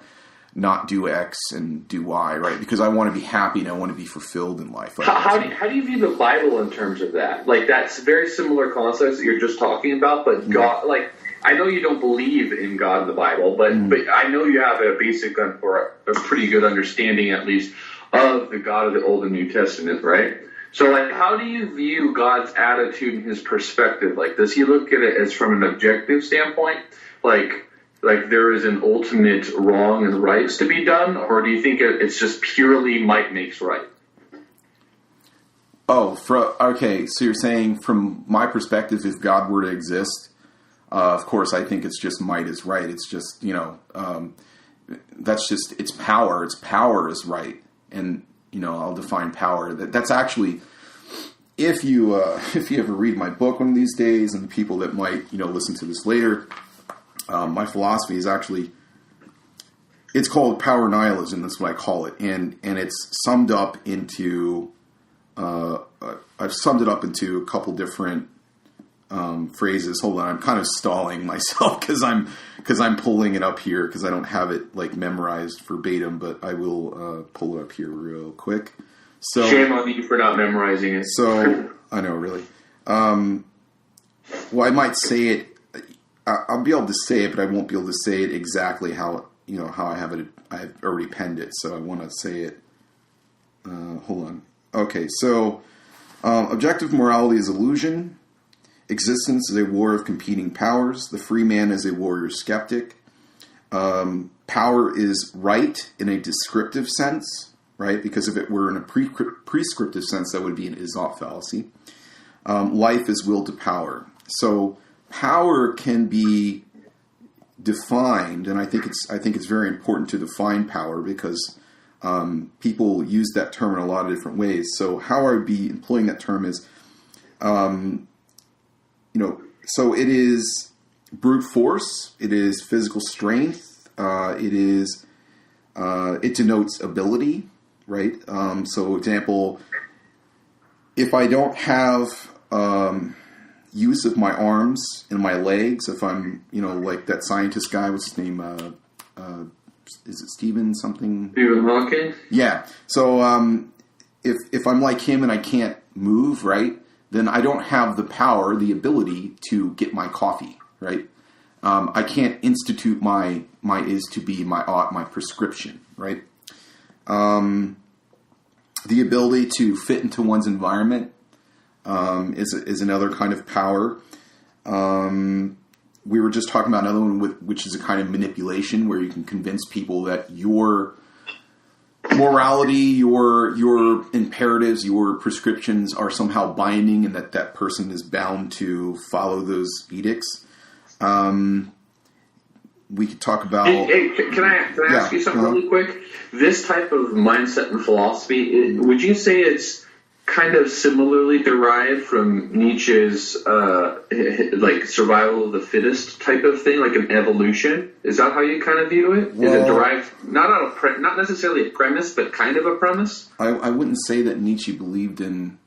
not do X and do Y, right? Because I want to be happy and I want to be fulfilled in life. How do you view the Bible in terms of that? That's very similar concepts that you're just talking about, but God, I know you don't believe in God in the Bible, but I know you have a basic or a pretty good understanding, at least, of the God of the Old and New Testament, right? So, how do you view God's attitude and his perspective? Does he look at it as from an objective standpoint? Like there is an ultimate wrong and rights to be done? Or do you think it's just purely might makes right? Okay, so you're saying from my perspective, if God were to exist, of course, I think it's just might is right. It's just, that's just, it's power. It's power is right. And, I'll define power. That's actually, if you ever read my book one of these days, and the people that might, listen to this later, my philosophy is actually, it's called power-nihilism. That's what I call it. And it's summed up into, I've summed it up into a couple different phrases. Hold on, I'm kind of stalling myself because I'm pulling it up here because I don't have it memorized verbatim, but I will pull it up here real quick. So shame on you for not memorizing it. So I know, really. Well, I might say it. I'll be able to say it, but I won't be able to say it exactly how I have it. I've already penned it, so I want to say it. Hold on. Okay, so Objective morality is illusion. Existence is a war of competing powers. The free man is a warrior skeptic. Power is right in a descriptive sense, right? Because if it were in a prescriptive sense, that would be an is-ought fallacy. Life is will to power. So power can be defined, and I think it's very important to define power because people use that term in a lot of different ways. So how I would be employing that term is, so it is brute force, it is physical strength, it denotes ability, right? So example, if I don't have use of my arms and my legs, if I'm, like that scientist guy, what's his name? Is it Stephen something? Stephen Hawking? Yeah. So if I'm like him and I can't move, right, then I don't have the power, the ability to get my coffee, right? I can't institute my is to be, my ought, my prescription, right? The ability to fit into one's environment is another kind of power. We were just talking about another one, which is a kind of manipulation, where you can convince people that your morality, your imperatives, your prescriptions are somehow binding, and that person is bound to follow those edicts. We could talk about. Hey, can I ask you something really quick? This type of mindset and philosophy, would you say it's kind of similarly derived from Nietzsche's like survival of the fittest type of thing, like an evolution? Is that how you kind of view it? Is it derived not necessarily a premise, but kind of a premise? I wouldn't say that Nietzsche believed in.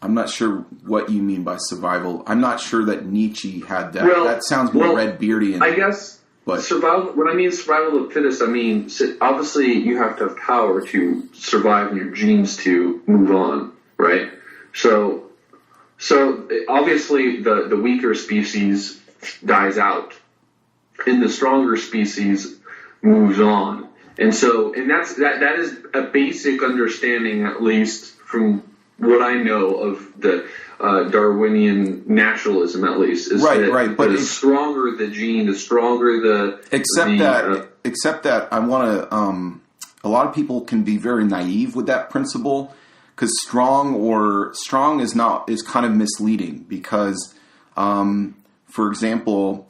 I'm not sure what you mean by survival. I'm not sure that Nietzsche had that. Well, that sounds more red-beardy. I guess. But survival. When I mean survival of the fittest, I mean obviously you have to have power to survive and your genes to move on, right? So obviously the weaker species dies out, and the stronger species moves on, and that is a basic understanding, at least from what I know of the Darwinian naturalism, at least, is right. But the stronger the gene, the stronger the. Except that I want to. A lot of people can be very naive with that principle, because strong is kind of misleading, because, for example,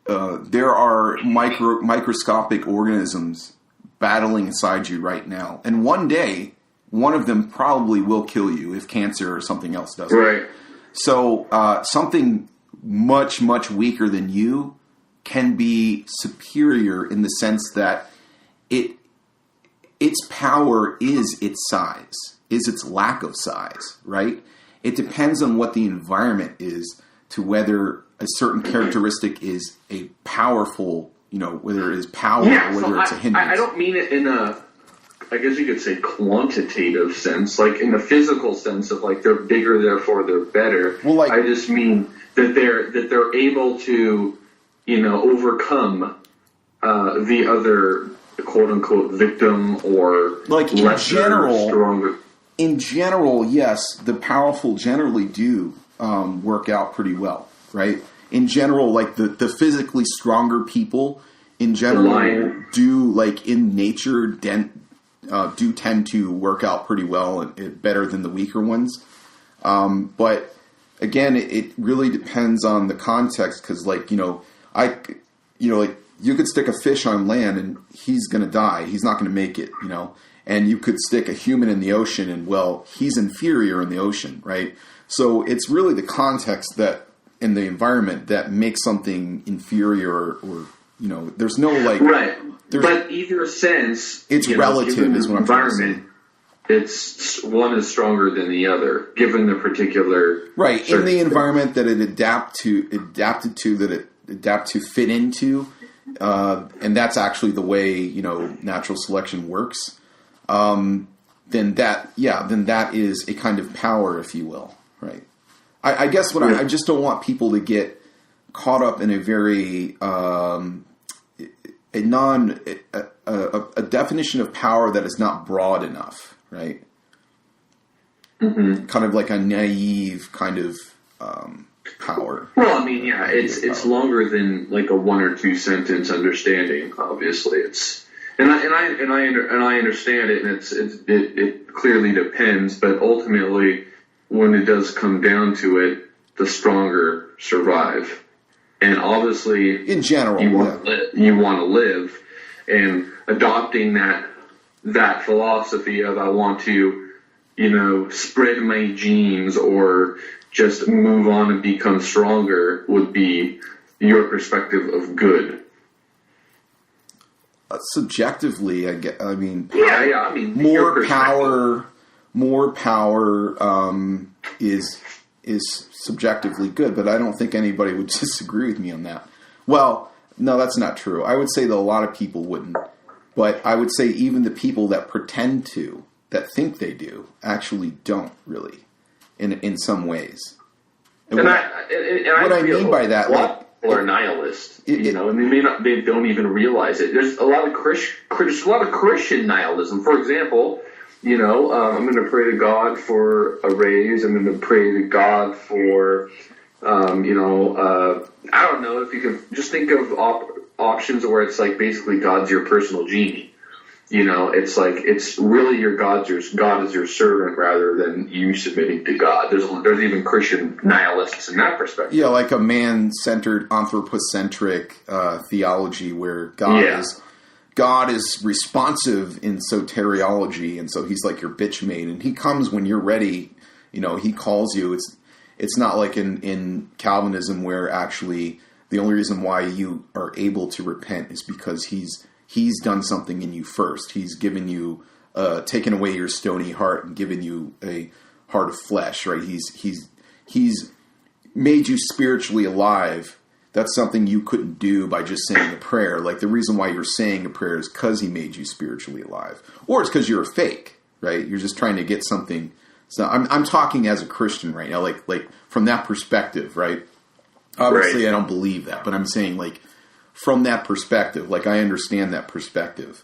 there are microscopic organisms battling inside you right now, and one day one of them probably will kill you if cancer or something else does. Right. So something much, much weaker than you can be superior in the sense that its power is its size, is its lack of size, right? It depends on what the environment is to whether a certain characteristic is a powerful, whether it is power or whether it's a hindrance. I don't mean it in a, I guess you could say, quantitative sense, like in the physical sense of like they're bigger, therefore they're better. Well, I just mean that they're able to, overcome the other quote unquote victim, or like lesser, stronger. In general, yes, the powerful generally do work out pretty well, right? In general, like the physically stronger people in general do, like in nature, do tend to work out pretty well and better than the weaker ones. But again, it really depends on the context, because you could stick a fish on land and he's going to die. He's not going to make it, and you could stick a human in the ocean and, well, he's inferior in the ocean, right? So it's really the context that in the environment that makes something inferior, or there's no right. But either sense, it's relative, is what I'm trying to say. It's one is stronger than the other, given the particular in the environment that it adapted to fit into, and that's actually the way natural selection works. Then that is a kind of power, if you will, right? I guess I just don't want people to get caught up in a very a definition of power that is not broad enough, right? kind of like a naive kind of power. Well, I mean, yeah, it's longer than like a 1 or 2 sentence understanding. Obviously, and I understand it, and it clearly depends. But ultimately, when it does come down to it, the stronger survive. And obviously, in general, you want to live, and adopting that philosophy of I want to, spread my genes or just move on and become stronger would be your perspective of good. Subjectively, I mean, more power is subjectively good, but I don't think anybody would disagree with me on that. Well, no, that's not true. I would say that a lot of people wouldn't, but I would say even the people that pretend to, that think they do, actually don't really, in some ways. And what I mean by that, people are nihilists, and they don't even realize it. There's a lot of Christian nihilism. For example, I'm going to pray to God for a raise. I'm going to pray to God for, I don't know, if you can just think of options where it's like basically God's your personal genie. It's like it's really God is your servant rather than you submitting to God. There's even Christian nihilists in that perspective. Yeah, like a man-centered, anthropocentric theology where God is responsive in soteriology, and so he's like your bitch mate, and he comes when you're ready. He calls you. It's not like in Calvinism where actually the only reason why you are able to repent is because he's done something in you first. He's given you, taken away your stony heart and given you a heart of flesh, right? He's made you spiritually alive. That's something you couldn't do by just saying a prayer. Like the reason why you're saying a prayer is because he made you spiritually alive. Or it's because you're a fake, right? You're just trying to get something. So I'm talking as a Christian right now, like from that perspective, right? Obviously, right. I don't believe that, but I'm saying like from that perspective, like I understand that perspective,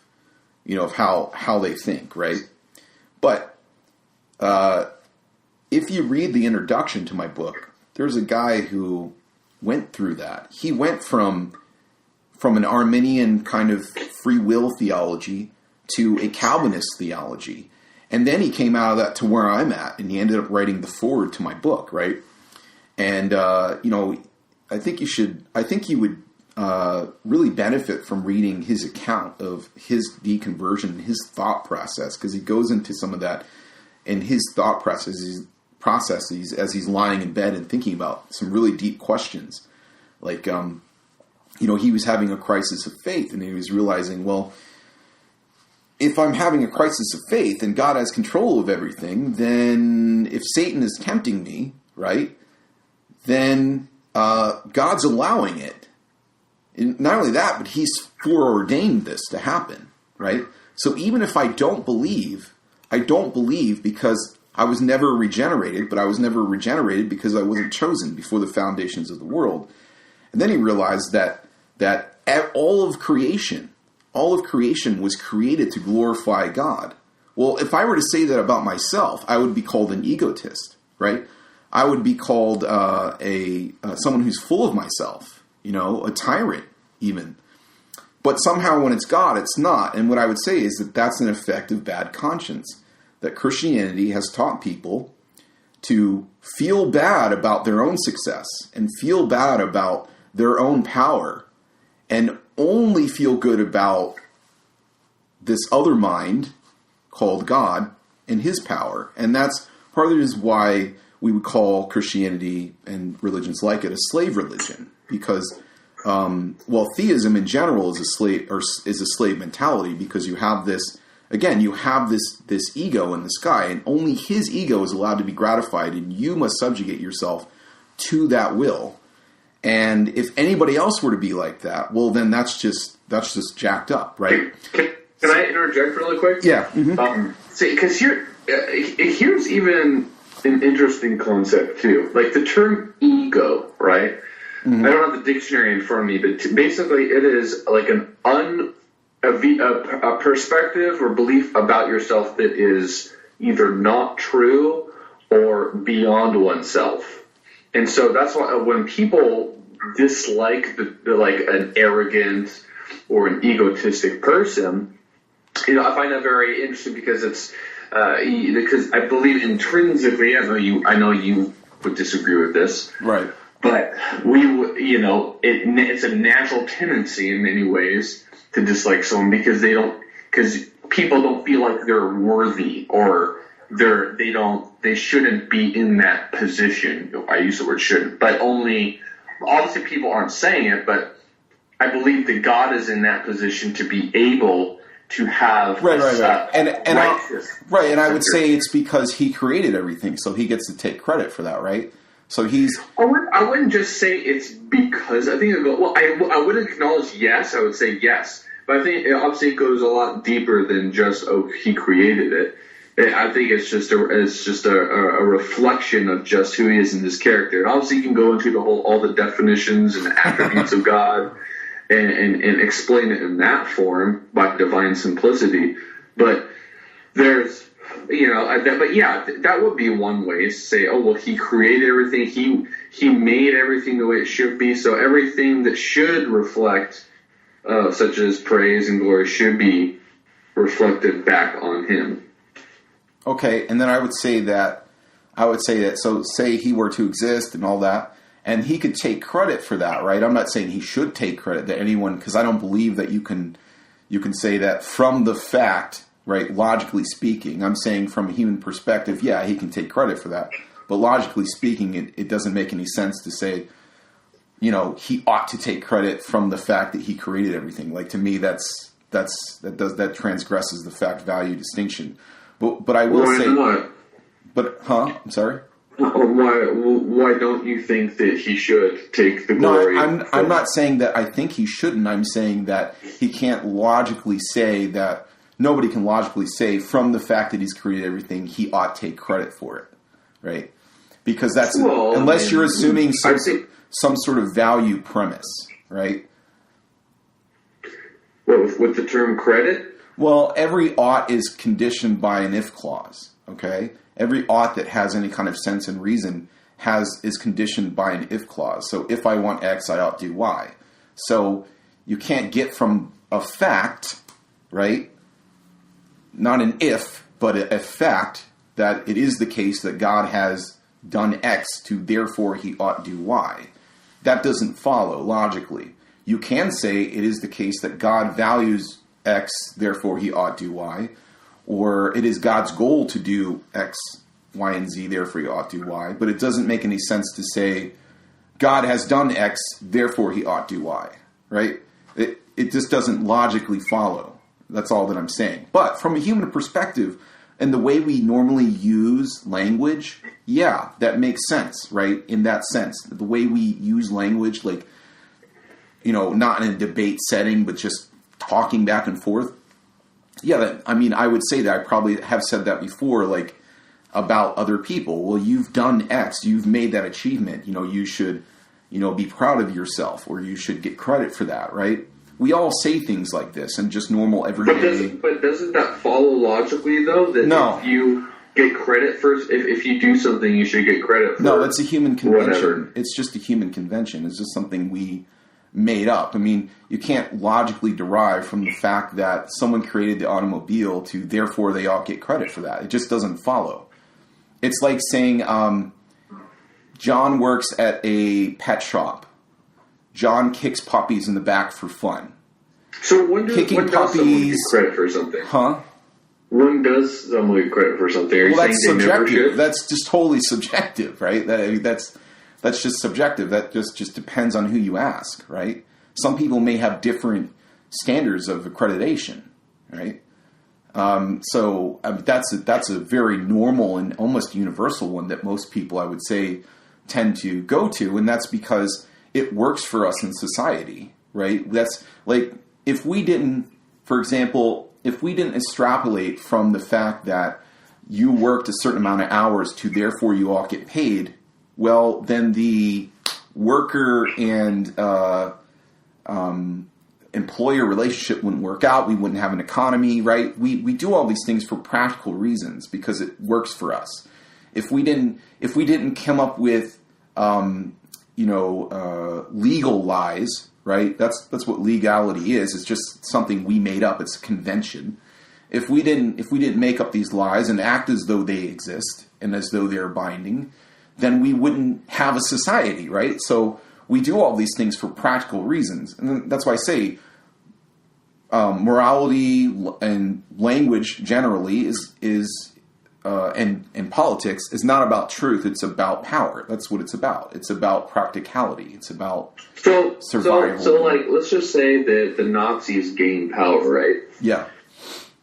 of how they think, right? But if you read the introduction to my book, there's a guy who went through that. He went from an Arminian kind of free will theology to a Calvinist theology. And then he came out of that to where I'm at, and he ended up writing the foreword to my book, right? And, I think you would really benefit from reading his account of his deconversion, his thought process, because he goes into some of that in his thought processes as he's lying in bed and thinking about some really deep questions. Like, he was having a crisis of faith, and he was realizing, well, if I'm having a crisis of faith and God has control of everything, then if Satan is tempting me, right, then God's allowing it. And not only that, but he's foreordained this to happen, right? So even if I don't believe because I was never regenerated, but I was never regenerated because I wasn't chosen before the foundations of the world. And then he realized that all of creation was created to glorify God. Well, if I were to say that about myself, I would be called an egotist, right? I would be called someone who's full of myself, a tyrant even. But somehow when it's God, it's not. And what I would say is that that's an effect of bad conscience, that Christianity has taught people to feel bad about their own success and feel bad about their own power and only feel good about this other mind called God and his power. And that's part of the reason why we would call Christianity and religions like it a slave religion, because theism in general is a slave mentality, because you have this ego in this guy, and only his ego is allowed to be gratified, and you must subjugate yourself to that will. And if anybody else were to be like that, well, then that's just jacked up, right? Can I interject really quick? Yeah. Mm-hmm. Because here's even an interesting concept too, like the term ego, right? Mm-hmm. I don't have the dictionary in front of me, but basically it is like a perspective or belief about yourself that is either not true or beyond oneself. And so that's why when people dislike like an arrogant or an egotistic person, I find that very interesting because it's because I believe intrinsically, I know you would disagree with this, right? But it's a natural tendency in many ways to dislike someone because people don't feel like they're worthy or they shouldn't be in that position. I use the word shouldn't, but obviously people aren't saying it, but I believe that God is in that position to be able to have right. And I would say it's because he created everything, so he gets to take credit for that, right? So I wouldn't just say it's because I think I would acknowledge yes. I would say yes, but I think obviously it goes a lot deeper than just he created it. I think it's just a reflection of just who he is in this character. And obviously you can go into all the definitions and attributes of God and explain it in that form by divine simplicity. But there's, that would be one way to say, oh, well, he created everything. He made everything the way it should be. So everything that should reflect, such as praise and glory, should be reflected back on him. Okay, and then I would say that, so say he were to exist and all that, and he could take credit for that, right? I'm not saying he should take credit to anyone, because I don't believe that you can say that from the fact, right, logically speaking. I'm saying from a human perspective, yeah, he can take credit for that. But logically speaking, it doesn't make any sense to say, he ought to take credit from the fact that he created everything. Like, to me, that transgresses the fact-value distinction. But I will say... Not? I'm sorry? Why don't you think that he should take the glory? No, I'm not saying that I think he shouldn't. I'm saying that he can't logically say that... Nobody can logically say from the fact that he's created everything, he ought to take credit for it, right? Because that's... unless you're assuming some sort of value premise, right? What, with the term credit? Well, every ought is conditioned by an if clause, okay? Every ought that has any kind of sense and reason is conditioned by an if clause. So if I want X, I ought to do Y. So you can't get from a fact, right? Not an if, but a fact that it is the case that God has done X to therefore he ought do Y. That doesn't follow logically. You can say it is the case that God values X, therefore he ought do Y, or it is God's goal to do X, Y, and Z, therefore he ought do Y, but it doesn't make any sense to say God has done X, therefore he ought do Y, right? It just doesn't logically follow. That's all that I'm saying. But from a human perspective, and the way we normally use language, yeah, that makes sense, right? In that sense, the way we use language, like, not in a debate setting, but just talking back and forth. Yeah, I would say that I probably have said that before, like, about other people. Well, you've done X, you've made that achievement. You should, be proud of yourself, or you should get credit for that, right? We all say things like this and just normal everyday. But doesn't that follow logically, though? That no. If you get credit first, if you do something, you should get credit for No, that's a human convention. Whatever. It's just a human convention. It's just something we made up. You can't logically derive from the fact that someone created the automobile to therefore they all get credit for that. It just doesn't follow. It's like saying John works at a pet shop. John kicks puppies in the back for fun. So when does someone get credit for something? Huh? When does someone get credit for something? Are you saying that's subjective. That's just totally subjective, right? That's just subjective. That just depends on who you ask, right? Some people may have different standards of accreditation, right? So that's a very normal and almost universal one that most people, I would say, tend to go to, and that's because it works for us in society, right? That's like if we didn't extrapolate from the fact that you worked a certain amount of hours to therefore you all get paid, well, then the worker and employer relationship wouldn't work out. We wouldn't have an economy, right? We do all these things for practical reasons because it works for us. if we didn't come up with legal lies, right? That's what legality is. It's just something we made up. It's a convention. If we didn't make up these lies and act as though they exist and as though they're binding, then we wouldn't have a society, right? So we do all these things for practical reasons, and that's why I say morality and language generally and politics is not about truth. It's about power. That's what it's about. It's about practicality. It's about survival. So like, let's just say that the Nazis gained power, right? Yeah.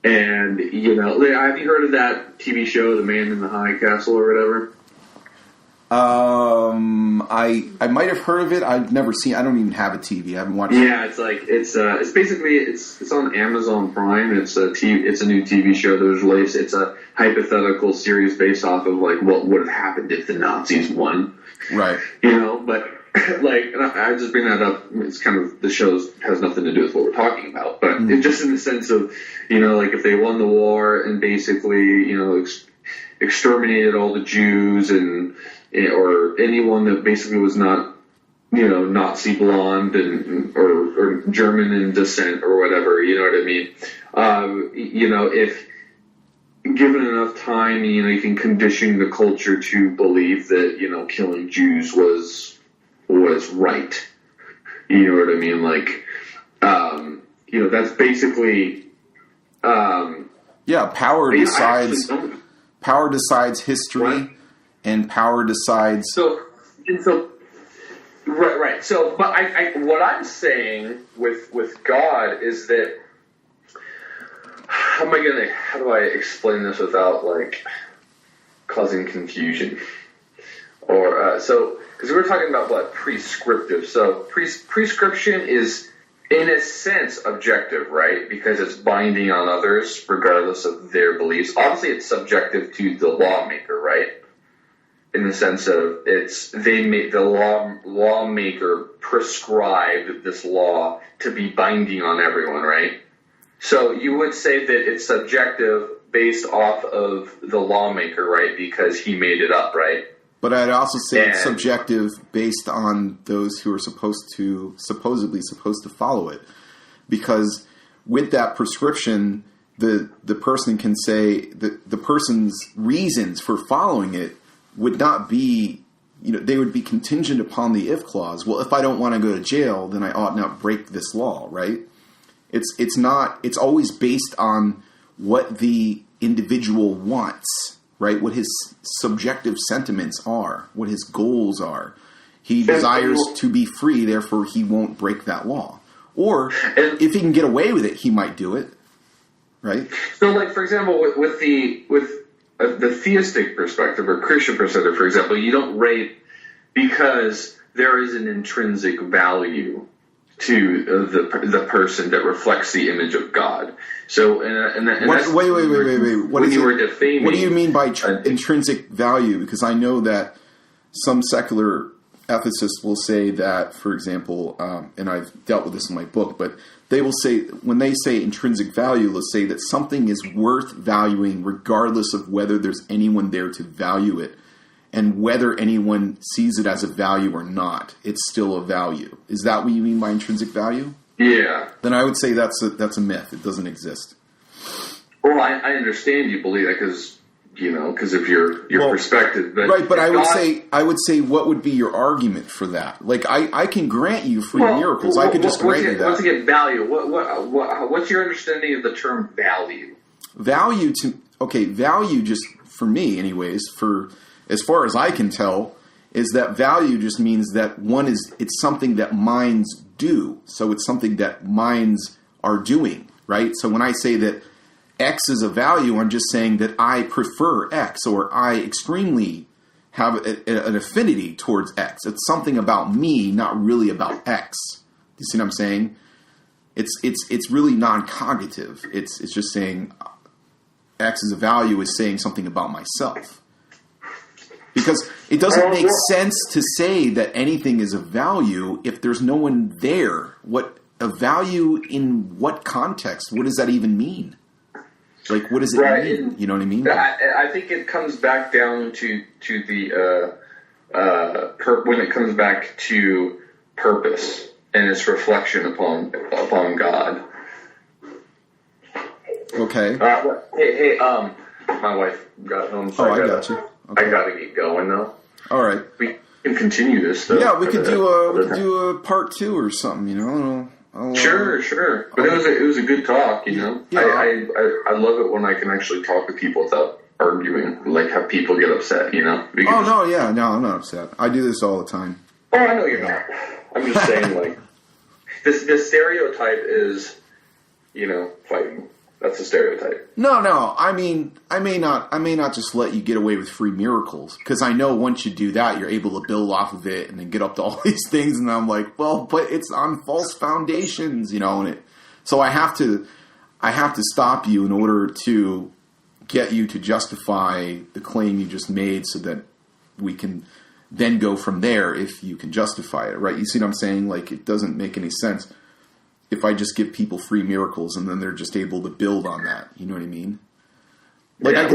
And, have you heard of that TV show, The Man in the High Castle or whatever? I might have heard of it. I've never seen. I don't even have a TV. I haven't watched. Yeah, it's basically it's on Amazon Prime. It's a new TV show that was released. It's a hypothetical series based off of like what would have happened if the Nazis won. Right. But like, and I just bring that up. It's kind of, the show has nothing to do with what we're talking about, but it's just in the sense of, like if they won the war and basically, exterminated all the Jews or anyone that basically was not, Nazi blonde or German in descent or whatever, you know what I mean? If given enough time, you can condition the culture to believe that, killing Jews was right. You know what I mean? Like, that's basically, power decides history, right? And power decides. Right. So, but what I'm saying with God is that, how do I explain this without like causing confusion? Or because we were talking about what prescriptive. So prescription is in a sense objective, right? Because it's binding on others regardless of their beliefs. Obviously, it's subjective to the lawmaker, right? In the sense of the lawmaker prescribed this law to be binding on everyone, right? So you would say that it's subjective based off of the lawmaker, right? Because he made it up, right? But I'd also say it's subjective based on those who are supposedly supposed to follow it. Because with that prescription, the person can say that the person's reasons for following it would not be, they would be contingent upon the if clause. Well, if I don't want to go to jail, then I ought not break this law, right? It's always based on what the individual wants, right? What his subjective sentiments are, what his goals are. He desires to be free, therefore he won't break that law. Or if he can get away with it, he might do it, right? So, like, for example, with the theistic perspective or Christian perspective, for example, you don't rape because there is an intrinsic value to the person that reflects the image of God. So, wait. What do you mean by intrinsic value? Because I know that some secular ethicists will say that, for example, and I've dealt with this in my book, but they will say, when they say intrinsic value, let's say that something is worth valuing regardless of whether there's anyone there to value it. And whether anyone sees it as a value or not, it's still a value. Is that what you mean by intrinsic value? Yeah. Then I would say that's a myth. It doesn't exist. Well, I understand you believe that because of your perspective. But right, but I would say, what would be your argument for that? Like, I can grant you free miracles. I could just grant you that. Once again, value. What's your understanding of the term value? Value just for me, anyways, as far as I can tell, is that value just means that it's something that minds do. So it's something that minds are doing, right? So when I say that X is a value, I'm just saying that I prefer X, or I extremely have an affinity towards X. It's something about me, not really about X. You see what I'm saying? It's really non-cognitive. It's just saying X is a value is saying something about myself. Because it doesn't make sense to say that anything is a value if there's no one there. What a value in what context? What does that even mean? Like, what does it mean? You know what I mean? I think it comes back down to the when it comes back to purpose and its reflection upon God. Okay. Hey, my wife got home, so I got you. Okay. I gotta get going though. All right. We can continue this though. Yeah, we could do a part 2 or something. You know. Sure. But it was a good talk. You know. Yeah. I love it when I can actually talk to people without arguing. Like have people get upset. You know. Because, I'm not upset. I do this all the time. Oh, I know you're not. I'm just saying, like this stereotype is, you know, fighting. That's a stereotype. No. I may not just let you get away with free miracles, because I know once you do that, you're able to build off of it and then get up to all these things. And I'm like, well, but it's on false foundations, you know. So I have to stop you in order to get you to justify the claim you just made, so that we can then go from there if you can justify it, right? You see what I'm saying? Like, it doesn't make any sense if I just give people free miracles and then they're just able to build on that. You know what I mean? Like, I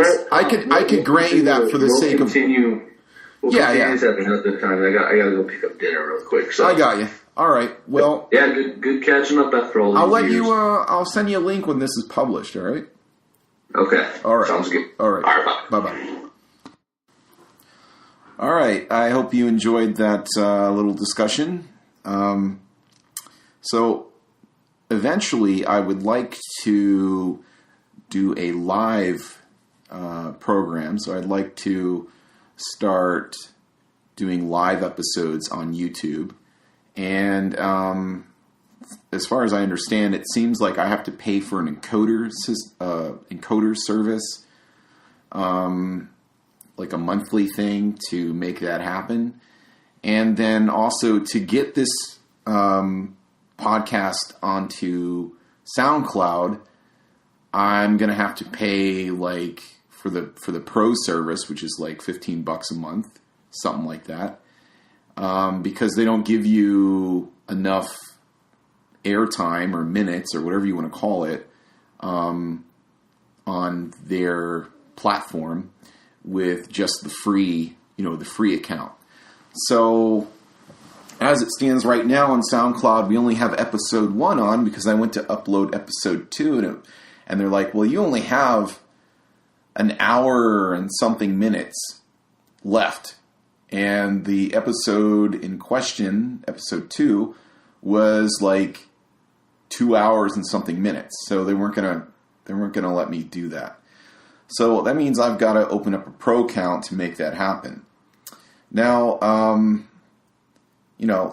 could grant you that for the sake of... We'll continue this at another time. I gotta go pick up dinner real quick. So. I got you. All right. Well... Yeah, good catching up after all these years. I'll send you a link when this is published, all right? Okay. All right. Sounds good. All right. All right, Bye-bye. All right. I hope you enjoyed that little discussion. So... Eventually, I would like to do a live program. So I'd like to start doing live episodes on YouTube. And as far as I understand, it seems like I have to pay for an encoder service, like a monthly thing to make that happen. And then also to get this... podcast onto SoundCloud, I'm gonna have to pay like for the pro service, which is like $15 a month, something like that, because they don't give you enough airtime or minutes or whatever you want to call it on their platform with just the free account. So as it stands right now on SoundCloud, we only have episode 1 on, because I went to upload episode 2, and they're like, well, you only have an hour and something minutes left. And the episode in question, episode 2, was like 2 hours and something minutes. So they weren't gonna let me do that. So that means I've got to open up a pro account to make that happen. Now,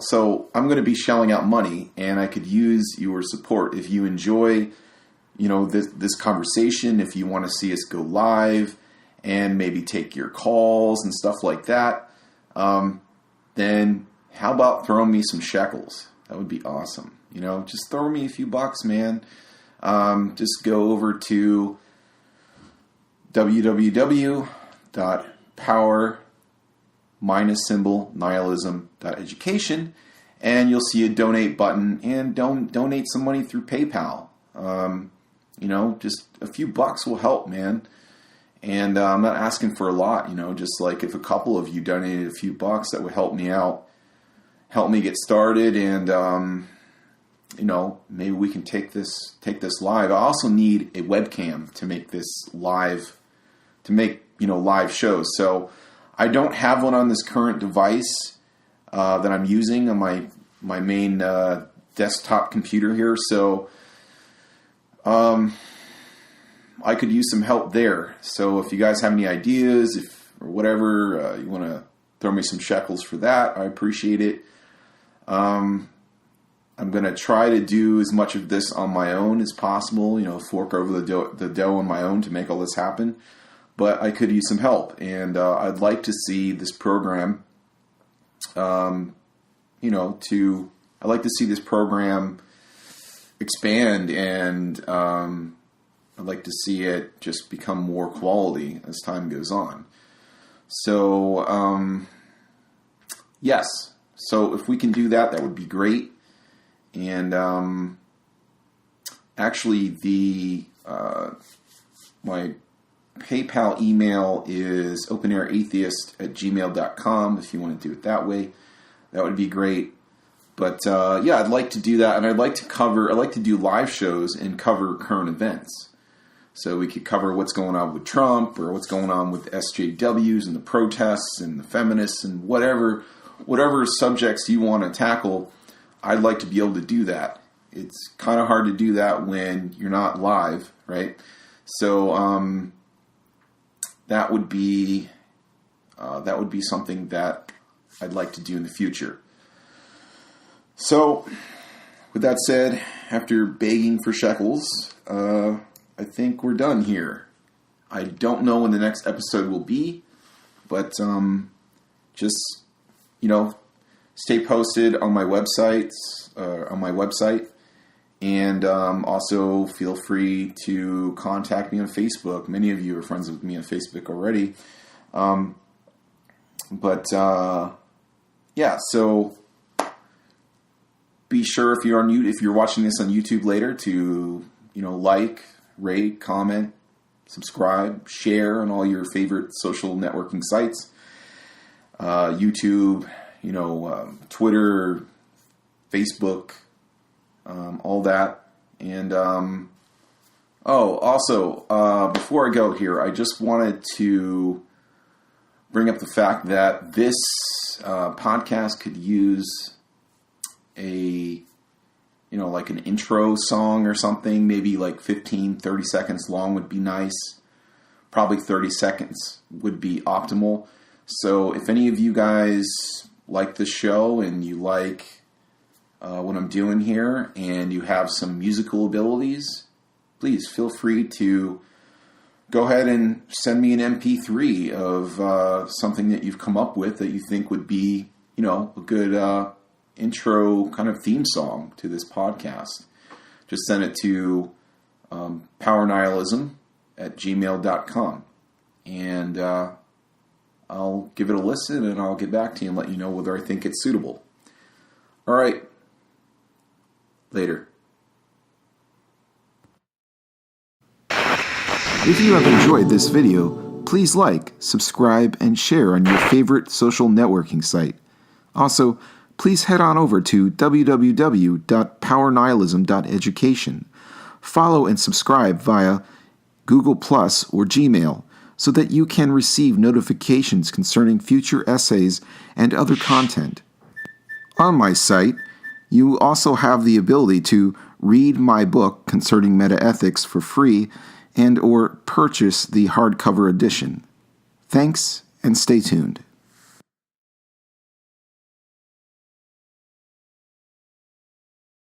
so I'm going to be shelling out money, and I could use your support. If you enjoy, this conversation, if you want to see us go live and maybe take your calls and stuff like that, then how about throwing me some shekels? That would be awesome. Just throw me a few bucks, man. Just go over to www.power-nihilism.education, and you'll see a donate button, and donate some money through PayPal. Just a few bucks will help, man. And I'm not asking for a lot, just like if a couple of you donated a few bucks, that would help me out, help me get started, and maybe we can take this live. I also need a webcam to make this live, to make live shows. So I don't have one on this current device that I'm using on my main desktop computer here. So I could use some help there. So if you guys have any ideas, or whatever, you want to throw me some shekels for that, I appreciate it. I'm going to try to do as much of this on my own as possible, fork over the dough on my own to make all this happen. But I could use some help, and I'd like to see this program, I'd like to see this program expand, and I'd like to see it just become more quality as time goes on. So, yes. So if we can do that, that would be great. And actually, the My PayPal email is openairatheist@gmail.com if you want to do it that way. That would be great. But yeah, I'd like to do that, and I'd like to do live shows and cover current events. So we could cover what's going on with Trump, or what's going on with SJWs and the protests and the feminists and whatever subjects you want to tackle. I'd like to be able to do that. It's kind of hard to do that when you're not live, right? So that would be something that I'd like to do in the future. So, with that said, after begging for shekels, I think we're done here. I don't know when the next episode will be, but just, stay posted on my website, and also feel free to contact me on Facebook. Many of you are friends with me on Facebook already. Yeah, so be sure if you're watching this on YouTube later to, like, rate, comment, subscribe, share on all your favorite social networking sites. YouTube, Twitter, Facebook, all that. And, also, before I go here, I just wanted to bring up the fact that this podcast could use like an intro song or something, maybe like 15, 30 seconds long would be nice. Probably 30 seconds would be optimal. So if any of you guys like the show and you like what I'm doing here and you have some musical abilities, please feel free to go ahead and send me an MP3 of something that you've come up with that you think would be, a good intro kind of theme song to this podcast. Just send it to power-nihilism@gmail.com. And I'll give it a listen and I'll get back to you and let you know whether I think it's suitable. All right. Later. If you have enjoyed this video, please like, subscribe, and share on your favorite social networking site. Also, please head on over to www.power-nihilism.education. Follow and subscribe via Google Plus or Gmail so that you can receive notifications concerning future essays and other content. On my site, you also have the ability to read my book concerning metaethics for free and or purchase the hardcover edition. Thanks, and stay tuned.